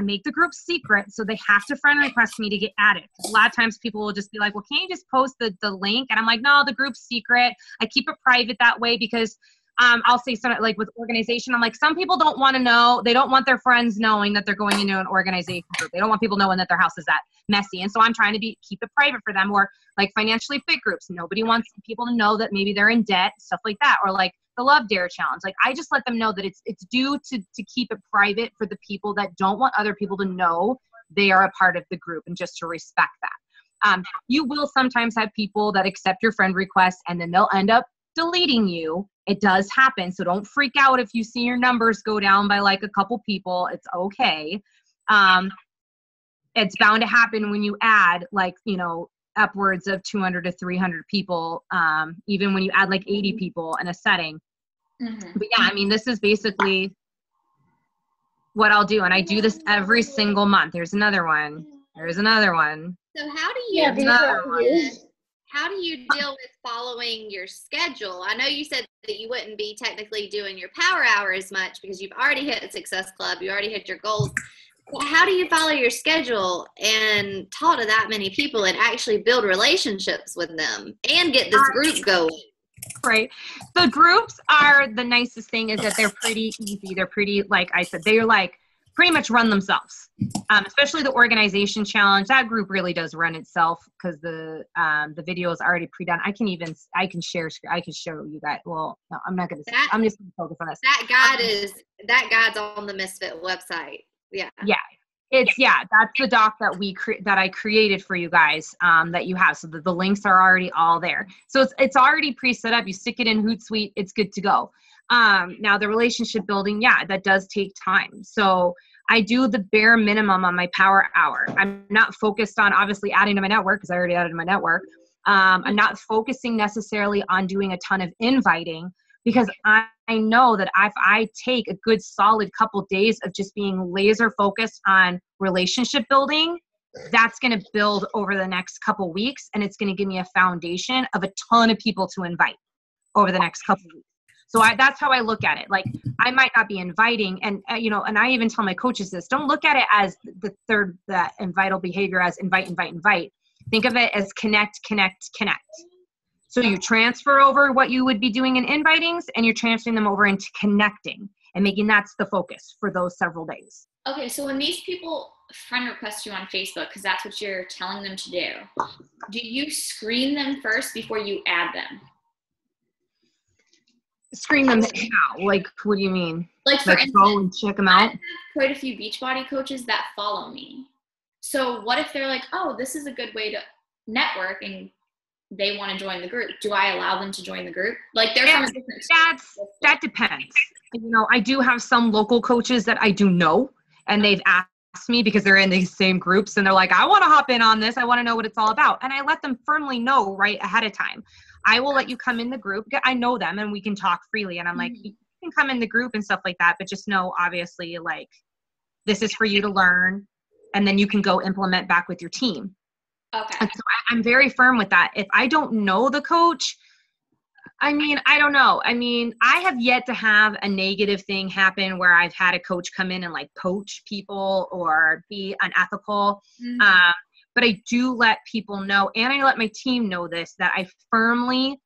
make the group secret, so they have to friend request me to get added. A lot of times people will just be like, well, can't you just post the link? And I'm like, no, the group's secret. I keep it private that way because I'll say something like with organization, I'm like, some people don't want to know. They don't want their friends knowing that they're going into an organization group. They don't want people knowing that their house is that messy. And so I'm trying to keep it private for them. Or like financially fit groups. Nobody wants people to know that maybe they're in debt, stuff like that. Or like the Love Dare Challenge. Like I just let them know that it's due to keep it private for the people that don't want other people to know they are a part of the group, and just to respect that. You will sometimes have people that accept your friend request and then they'll end up deleting you. It does happen. So don't freak out if you see your numbers go down by like a couple people. It's okay. It's bound to happen when you add like, upwards of 200 to 300 people, even when you add like 80 people in a setting. Mm-hmm. But yeah, I mean, this is basically what I'll do. And I do this every single month. There's another one. So how do you deal with following your schedule? I know you said that you wouldn't be technically doing your power hour as much because you've already hit Success Club. You already hit your goals. But how do you follow your schedule and talk to that many people and actually build relationships with them and get this group going? Right. The groups are the nicest thing is that they're pretty easy. They're pretty, like I said, they're like pretty much run themselves. Especially the organization challenge. That group really does run itself because the video is already pre-done. I can show you guys. Well, no, I'm not going to. I'm just going to focus on this. That guide's on the Misfit website. Yeah. That's the doc that I created for you guys, that you have. So the links are already all there. So it's already pre-set up. You stick it in Hootsuite, it's good to go. Now the relationship building, that does take time. So I do the bare minimum on my power hour. I'm not focused on obviously adding to my network because I already added to my network. I'm not focusing necessarily on doing a ton of inviting, because I know that if I take a good solid couple days of just being laser focused on relationship building, that's going to build over the next couple weeks, and it's going to give me a foundation of a ton of people to invite over the next couple weeks. So that's how I look at it. Like I might not be inviting, and and I even tell my coaches this, don't look at it as the vital behavior as invite. Think of it as connect. So you transfer over what you would be doing in invitings, and you're transferring them over into connecting and making that's the focus for those several days. Okay, so when these people friend request you on Facebook, because that's what you're telling them to do you screen them first before you add them? Screen them how? Like, what do you mean? Like for instance, go and check them out? I have quite a few Beachbody coaches that follow me. So what if they're like, oh, this is a good way to network and they want to join the group? Do I allow them to join the group? Like there's some different. That depends. I do have some local coaches that I do know, and they've asked me because they're in these same groups and they're like, I want to hop in on this. I want to know what it's all about. And I let them firmly know right ahead of time. I will let you come in the group. I know them and we can talk freely. And I'm like, you can can come in the group and stuff like that, but just know, obviously, like, this is for you to learn, and then you can go implement back with your team. Okay. And so I'm very firm with that. If I don't know the coach, I mean, I don't know. I mean, I have yet to have a negative thing happen where I've had a coach come in and like poach people or be unethical. Mm-hmm. But I do let people know, and I let my team know this, that I firmly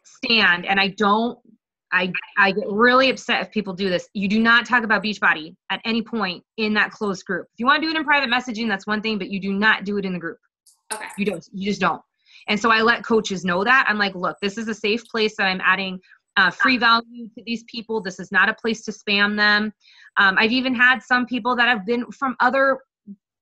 stand, and I get really upset if people do this. You do not talk about Beachbody at any point in that closed group. If you want to do it in private messaging, that's one thing, but you do not do it in the group. Okay. You just don't. And so I let coaches know that. I'm like, look, this is a safe place that I'm adding free value to these people. This is not a place to spam them. I've even had some people that have been from other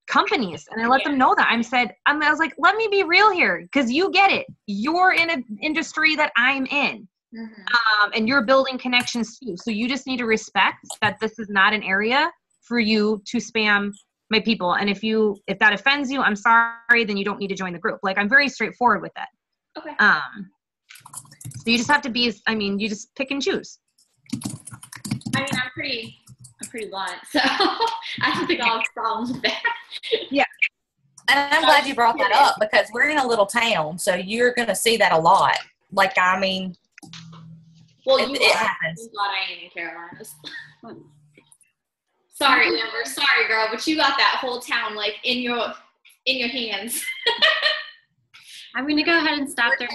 companies, and I let them know that. I was like, let me be real here, because you get it. You're in an industry that I'm in. Mm-hmm. And you're building connections too. So you just need to respect that this is not an area for you to spam my people. And if that offends you, I'm sorry, then you don't need to join the group. Like, I'm very straightforward with that. Okay. So you just have to be, you just pick and choose. I mean, I'm pretty blunt, so I don't think I'll have problems with that. Yeah. And I'm glad you brought that up, because we're in a little town, so you're going to see that a lot. Like, I mean, well, it happens. Thank God I ain't in Carolinas. Sorry, Amber. Sorry, girl, but you got that whole town like in your hands. I'm going to go ahead and stop there.